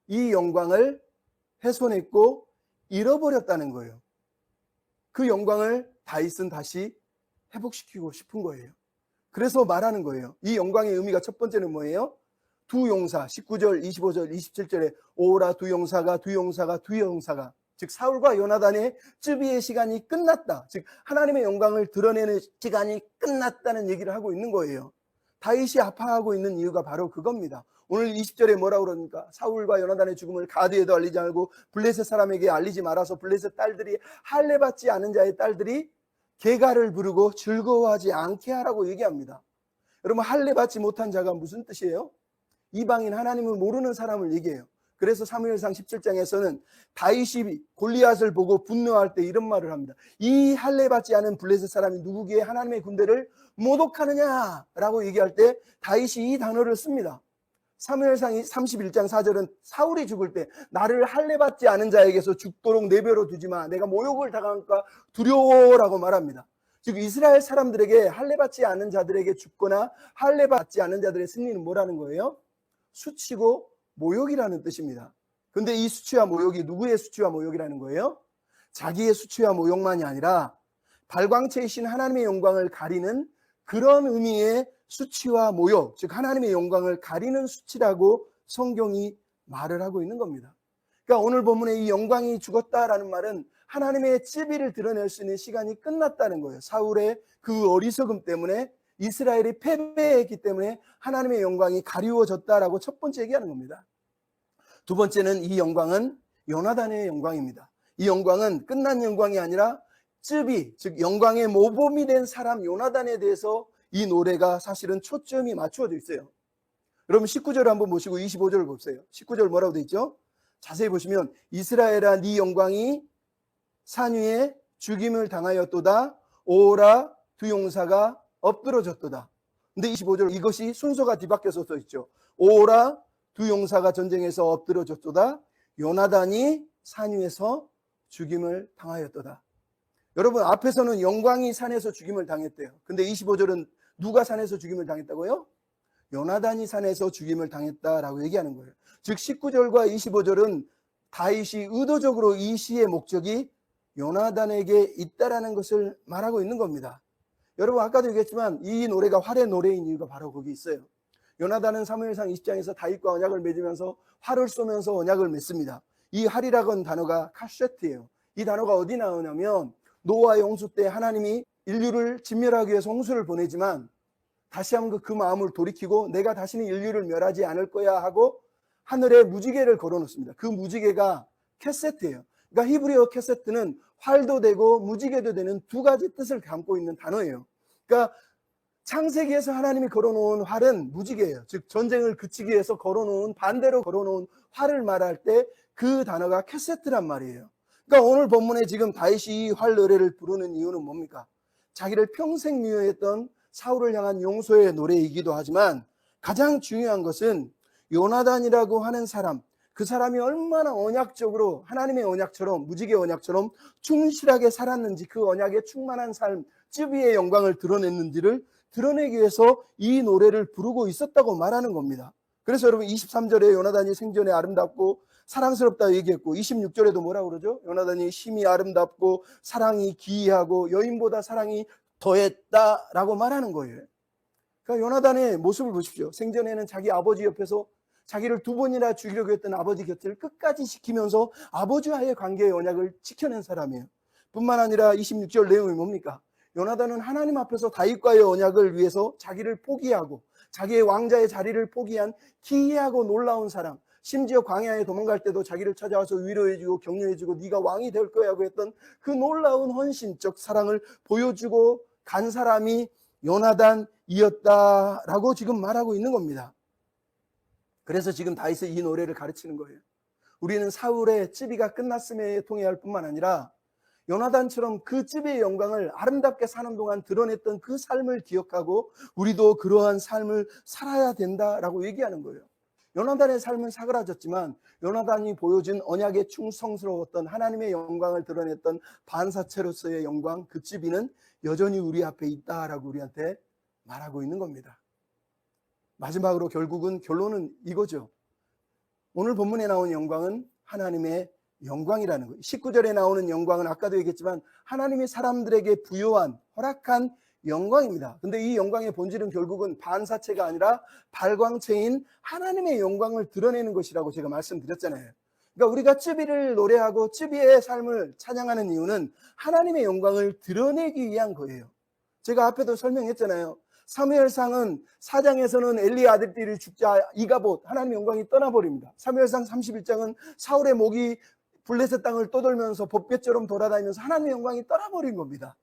이 영광을 훼손했고 잃어버렸다는 거예요. 그 영광을 다윗은 다시 회복시키고 싶은 거예요. 그래서 말하는 거예요. 이 영광의 의미가 첫 번째는 뭐예요? 두 용사, 19절, 25절, 27절에 오라 두 용사가 즉 사울과 요나단의 쯔비의 시간이 끝났다. 즉 하나님의 영광을 드러내는 시간이 끝났다는 얘기를 하고 있는 거예요. 다윗이 아파하고 있는 이유가 바로 그겁니다. 오늘 20절에 뭐라고 그러니까 사울과 요나단의 죽음을 가드에도 알리지 않고 블레셋 사람에게 알리지 말아서 블레셋 딸들이 할례 받지 않은 자의 딸들이 개가를 부르고 즐거워하지 않게 하라고 얘기합니다. 여러분 할례 받지 못한 자가 무슨 뜻이에요? 이방인 하나님을 모르는 사람을 얘기해요. 그래서 사무엘상 17장에서는 다윗이 골리앗을 보고 분노할 때 이런 말을 합니다. 이 할례 받지 않은 블레셋 사람이 누구기에 하나님의 군대를 모독하느냐라고 얘기할 때 다윗이 이 단어를 씁니다. 사무엘상 31장 4절은 사울이 죽을 때 나를 할례 받지 않은 자에게서 죽도록 내버려 두지 마. 내가 모욕을 당할까 두려워라고 말합니다. 즉 이스라엘 사람들에게 할례 받지 않은 자들에게 죽거나 할례 받지 않은 자들의 승리는 뭐라는 거예요? 수치고 모욕이라는 뜻입니다. 근데 이 수치와 모욕이 누구의 수치와 모욕이라는 거예요? 자기의 수치와 모욕만이 아니라 발광체이신 하나님의 영광을 가리는 그런 의미의 수치와 모욕, 즉 하나님의 영광을 가리는 수치라고 성경이 말을 하고 있는 겁니다. 그러니까 오늘 본문에 이 영광이 죽었다라는 말은 하나님의 쯔비를 드러낼 수 있는 시간이 끝났다는 거예요. 사울의 그 어리석음 때문에 이스라엘이 패배했기 때문에 하나님의 영광이 가리워졌다라고 첫 번째 얘기하는 겁니다. 두 번째는 이 영광은 요나단의 영광입니다. 이 영광은 끝난 영광이 아니라 쯔비, 즉 영광의 모범이 된 사람 요나단에 대해서 이 노래가 사실은 초점이 맞추어져 있어요. 여러분 19절 한번 보시고 25절 보세요. 19절 뭐라고 돼 있죠? 자세히 보시면 이스라엘아 네 영광이 산 위에 죽임을 당하였도다. 오라 두 용사가 엎드러졌도다. 근데 25절 이것이 순서가 뒤바뀌어서 써 있죠. 오라 두 용사가 전쟁에서 엎드러졌도다. 요나단이 산 위에서 죽임을 당하였도다. 여러분 앞에서는 영광이 산에서 죽임을 당했대요. 근데 25절은 누가 산에서 죽임을 당했다고요? 요나단이 산에서 죽임을 당했다라고 얘기하는 거예요. 즉 19절과 25절은 다윗이 의도적으로 이 시의 목적이 요나단에게 있다라는 것을 말하고 있는 겁니다. 여러분 아까도 얘기했지만 이 노래가 활의 노래인 이유가 바로 거기 있어요. 요나단은 사무엘상 20장에서 다윗과 언약을 맺으면서 활을 쏘면서 언약을 맺습니다. 이 활이라고 하는 단어가 카셋이에요. 이 단어가 어디 나오냐면 노아의 홍수 때 하나님이 인류를 진멸하기 위해서 홍수를 보내지만 다시 한번 그 마음을 돌이키고 내가 다시는 인류를 멸하지 않을 거야 하고 하늘에 무지개를 걸어놓습니다. 그 무지개가 캐세트예요. 그러니까 히브리어 캐세트는 활도 되고 무지개도 되는 두 가지 뜻을 담고 있는 단어예요. 그러니까 창세기에서 하나님이 걸어놓은 활은 무지개예요. 즉 전쟁을 그치기 위해서 걸어놓은 반대로 걸어놓은 활을 말할 때 그 단어가 캐세트란 말이에요. 그러니까 오늘 본문에 지금 다윗이 이 활 노래를 부르는 이유는 뭡니까? 자기를 평생 미워했던 사울을 향한 용서의 노래이기도 하지만 가장 중요한 것은 요나단이라고 하는 사람, 그 사람이 얼마나 언약적으로 하나님의 언약처럼 무지개 언약처럼 충실하게 살았는지 그 언약에 충만한 삶, 쯔비의 영광을 드러냈는지를 드러내기 위해서 이 노래를 부르고 있었다고 말하는 겁니다. 그래서 여러분 23절에 요나단이 생전에 아름답고 사랑스럽다 얘기했고 26절에도 뭐라고 그러죠? 요나단이 심히 아름답고 사랑이 기이하고 여인보다 사랑이 더했다라고 말하는 거예요. 그러니까 요나단의 모습을 보십시오. 생전에는 자기 아버지 옆에서 자기를 두 번이나 죽이려고 했던 아버지 곁을 끝까지 지키면서 아버지와의 관계의 언약을 지켜낸 사람이에요. 뿐만 아니라 26절 내용이 뭡니까? 요나단은 하나님 앞에서 다윗과의 언약을 위해서 자기를 포기하고 자기의 왕자의 자리를 포기한 기이하고 놀라운 사람, 심지어 광야에 도망갈 때도 자기를 찾아와서 위로해주고 격려해주고 네가 왕이 될 거야 하고 했던 그 놀라운 헌신적 사랑을 보여주고 간 사람이 요나단이었다라고 지금 말하고 있는 겁니다. 그래서 지금 다윗이 이 노래를 가르치는 거예요. 우리는 사울의 쯔비가 끝났음에 통해야 할 뿐만 아니라 요나단처럼 그 쯔비의 영광을 아름답게 사는 동안 드러냈던 그 삶을 기억하고 우리도 그러한 삶을 살아야 된다라고 얘기하는 거예요. 요나단의 삶은 사그라졌지만 요나단이 보여준 언약에 충성스러웠던 하나님의 영광을 드러냈던 반사체로서의 영광, 그 쯔비는 여전히 우리 앞에 있다라고 우리한테 말하고 있는 겁니다. 마지막으로 결론은 이거죠. 오늘 본문에 나온 영광은 하나님의 영광이라는 거예요. 19절에 나오는 영광은 아까도 얘기했지만 하나님이 사람들에게 부여한 허락한 영광입니다. 근데 이 영광의 본질은 결국은 반사체가 아니라 발광체인 하나님의 영광을 드러내는 것이라고 제가 말씀드렸잖아요. 그러니까 우리가 쯔비를 노래하고 쯔비의 삶을 찬양하는 이유는 하나님의 영광을 드러내기 위한 거예요. 제가 앞에도 설명했잖아요. 사무엘상은 4장에서는 엘리의 아들들이 죽자 이가봇 하나님의 영광이 떠나버립니다. 사무엘상 31장은 사울의 목이 블레셋 땅을 떠돌면서 법궤처럼 돌아다니면서 하나님의 영광이 떠나버린 겁니다.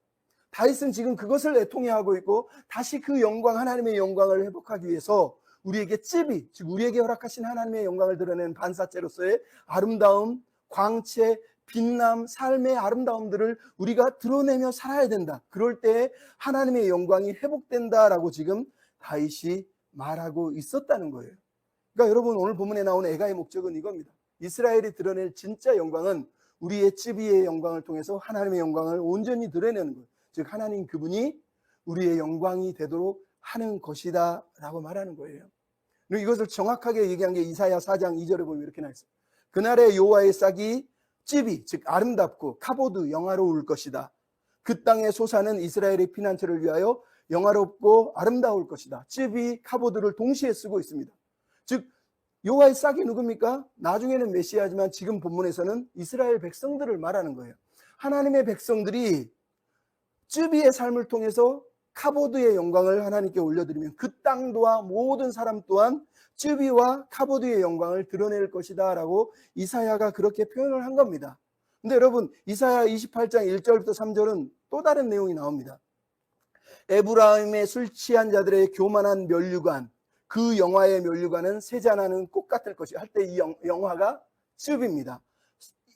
다윗은 지금 그것을 애통해하고 있고 다시 그 영광, 하나님의 영광을 회복하기 위해서 우리에게 쯔비, 즉 우리에게 허락하신 하나님의 영광을 드러내는 반사체로서의 아름다움, 광채, 빛남, 삶의 아름다움들을 우리가 드러내며 살아야 된다. 그럴 때 하나님의 영광이 회복된다라고 지금 다윗이 말하고 있었다는 거예요. 그러니까 여러분 오늘 본문에 나오는 애가의 목적은 이겁니다. 이스라엘이 드러낼 진짜 영광은 우리의 쯔비의 영광을 통해서 하나님의 영광을 온전히 드러내는 거예요. 즉 하나님 그분이 우리의 영광이 되도록 하는 것이다 라고 말하는 거예요. 그리고 이것을 정확하게 얘기한 게 이사야 4장 2절에 보면 이렇게 나와 있어요. 그날에 여호와의 싹이 쯔비 즉 아름답고 카보드 영화로울 것이다. 그 땅의 소사는 이스라엘의 피난처를 위하여 영화롭고 아름다울 것이다. 쯔비 카보드를 동시에 쓰고 있습니다. 즉 여호와의 싹이 누굽니까? 나중에는 메시아지만 지금 본문에서는 이스라엘 백성들을 말하는 거예요. 하나님의 백성들이 쯔비의 삶을 통해서 카보드의 영광을 하나님께 올려드리면 그 땅 또한 모든 사람 또한 쯔비와 카보드의 영광을 드러낼 것이다 라고 이사야가 그렇게 표현을 한 겁니다. 근데 여러분 이사야 28장 1절부터 3절은 또 다른 내용이 나옵니다. 에브라임의 술 취한 자들의 교만한 면류관, 그 영화의 면류관은 세잔하는 꽃 같을 것이요. 할 때 이 영화가 즙입니다.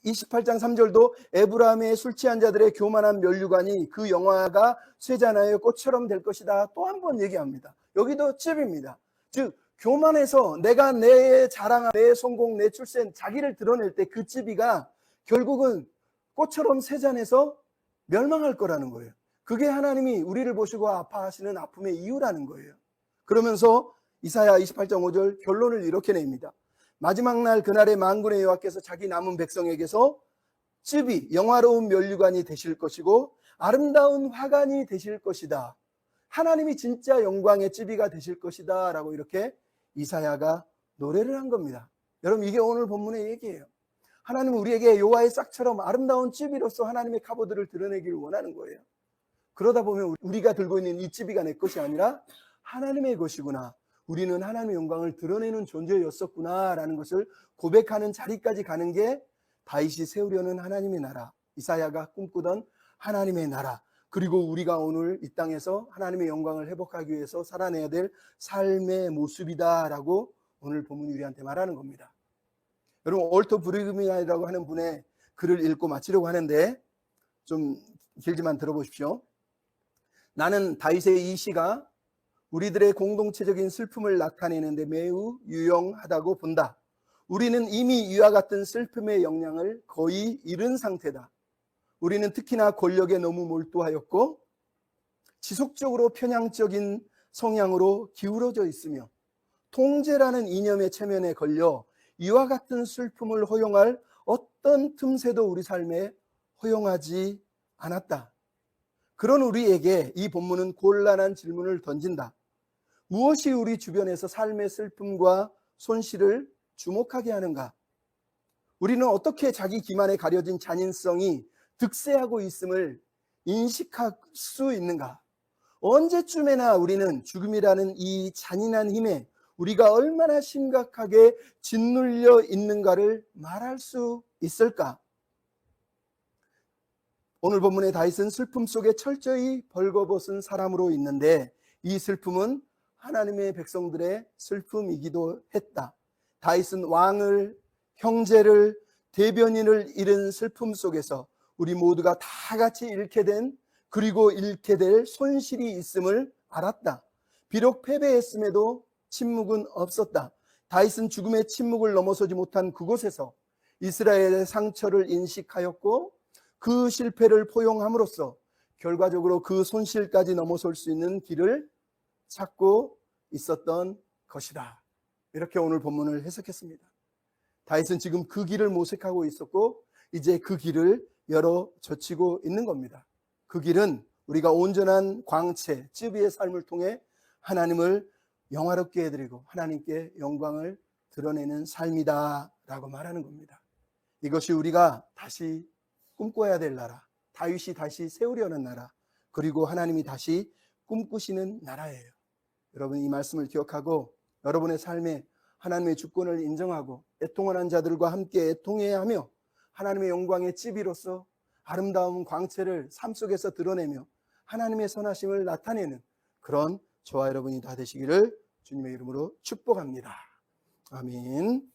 28장 3절도 에브라임의 술 취한 자들의 교만한 면류관이 그 영화가 쇠잔하여 꽃처럼 될 것이다. 또 한 번 얘기합니다. 여기도 즙입니다. 즉 교만해서 내가 내 자랑, 내 성공, 내 출세, 자기를 드러낼 때 그 즙이가 결국은 꽃처럼 쇠잔해서 멸망할 거라는 거예요. 그게 하나님이 우리를 보시고 아파하시는 아픔의 이유라는 거예요. 그러면서 이사야 28장 5절 결론을 이렇게 냅니다. 마지막 날 그날에 만군의 여호와께서 자기 남은 백성에게서 즙이 영화로운 면류관이 되실 것이고 아름다운 화관이 되실 것이다. 하나님이 진짜 영광의 즙이가 되실 것이다 라고 이렇게 이사야가 노래를 한 겁니다. 여러분 이게 오늘 본문의 얘기예요. 하나님은 우리에게 여호와의 싹처럼 아름다운 즙이로서 하나님의 카보드를 드러내기를 원하는 거예요. 그러다 보면 우리가 들고 있는 이 즙이가 내 것이 아니라 하나님의 것이구나. 우리는 하나님의 영광을 드러내는 존재였었구나 라는 것을 고백하는 자리까지 가는 게 다윗이 세우려는 하나님의 나라, 이사야가 꿈꾸던 하나님의 나라, 그리고 우리가 오늘 이 땅에서 하나님의 영광을 회복하기 위해서 살아내야 될 삶의 모습이다라고 오늘 본문이 우리한테 말하는 겁니다. 여러분 올토 브리그민이라고 하는 분의 글을 읽고 마치려고 하는데 좀 길지만 들어보십시오. 나는 다윗의 이 시가 우리들의 공동체적인 슬픔을 나타내는데 매우 유용하다고 본다. 우리는 이미 이와 같은 슬픔의 역량을 거의 잃은 상태다. 우리는 특히나 권력에 너무 몰두하였고 지속적으로 편향적인 성향으로 기울어져 있으며 통제라는 이념의 체면에 걸려 이와 같은 슬픔을 허용할 어떤 틈새도 우리 삶에 허용하지 않았다. 그런 우리에게 이 본문은 곤란한 질문을 던진다. 무엇이 우리 주변에서 삶의 슬픔과 손실을 주목하게 하는가? 우리는 어떻게 자기 기만에 가려진 잔인성이 득세하고 있음을 인식할 수 있는가? 언제쯤에나 우리는 죽음이라는 이 잔인한 힘에 우리가 얼마나 심각하게 짓눌려 있는가를 말할 수 있을까? 오늘 본문의 다윗은 슬픔 속에 철저히 벌거벗은 사람으로 있는데 이 슬픔은 하나님의 백성들의 슬픔이기도 했다. 다윗은 왕을, 형제를, 대변인을 잃은 슬픔 속에서 우리 모두가 다 같이 잃게 된 그리고 잃게 될 손실이 있음을 알았다. 비록 패배했음에도 침묵은 없었다. 다윗은 죽음의 침묵을 넘어서지 못한 그곳에서 이스라엘의 상처를 인식하였고 그 실패를 포용함으로써 결과적으로 그 손실까지 넘어설 수 있는 길을 찾고 있었던 것이다. 이렇게 오늘 본문을 해석했습니다. 다윗은 지금 그 길을 모색하고 있었고 이제 그 길을 열어 젖히고 있는 겁니다. 그 길은 우리가 온전한 광채, 쯔비의 삶을 통해 하나님을 영화롭게 해드리고 하나님께 영광을 드러내는 삶이다 라고 말하는 겁니다. 이것이 우리가 다시 꿈꿔야 될 나라, 다윗이 다시 세우려는 나라, 그리고 하나님이 다시 꿈꾸시는 나라예요. 여러분 이 말씀을 기억하고 여러분의 삶에 하나님의 주권을 인정하고 애통하는 자들과 함께 애통해야 하며 하나님의 영광의 찌비로서 아름다운 광채를 삶 속에서 드러내며 하나님의 선하심을 나타내는 그런 저와 여러분이 다 되시기를 주님의 이름으로 축복합니다. 아멘.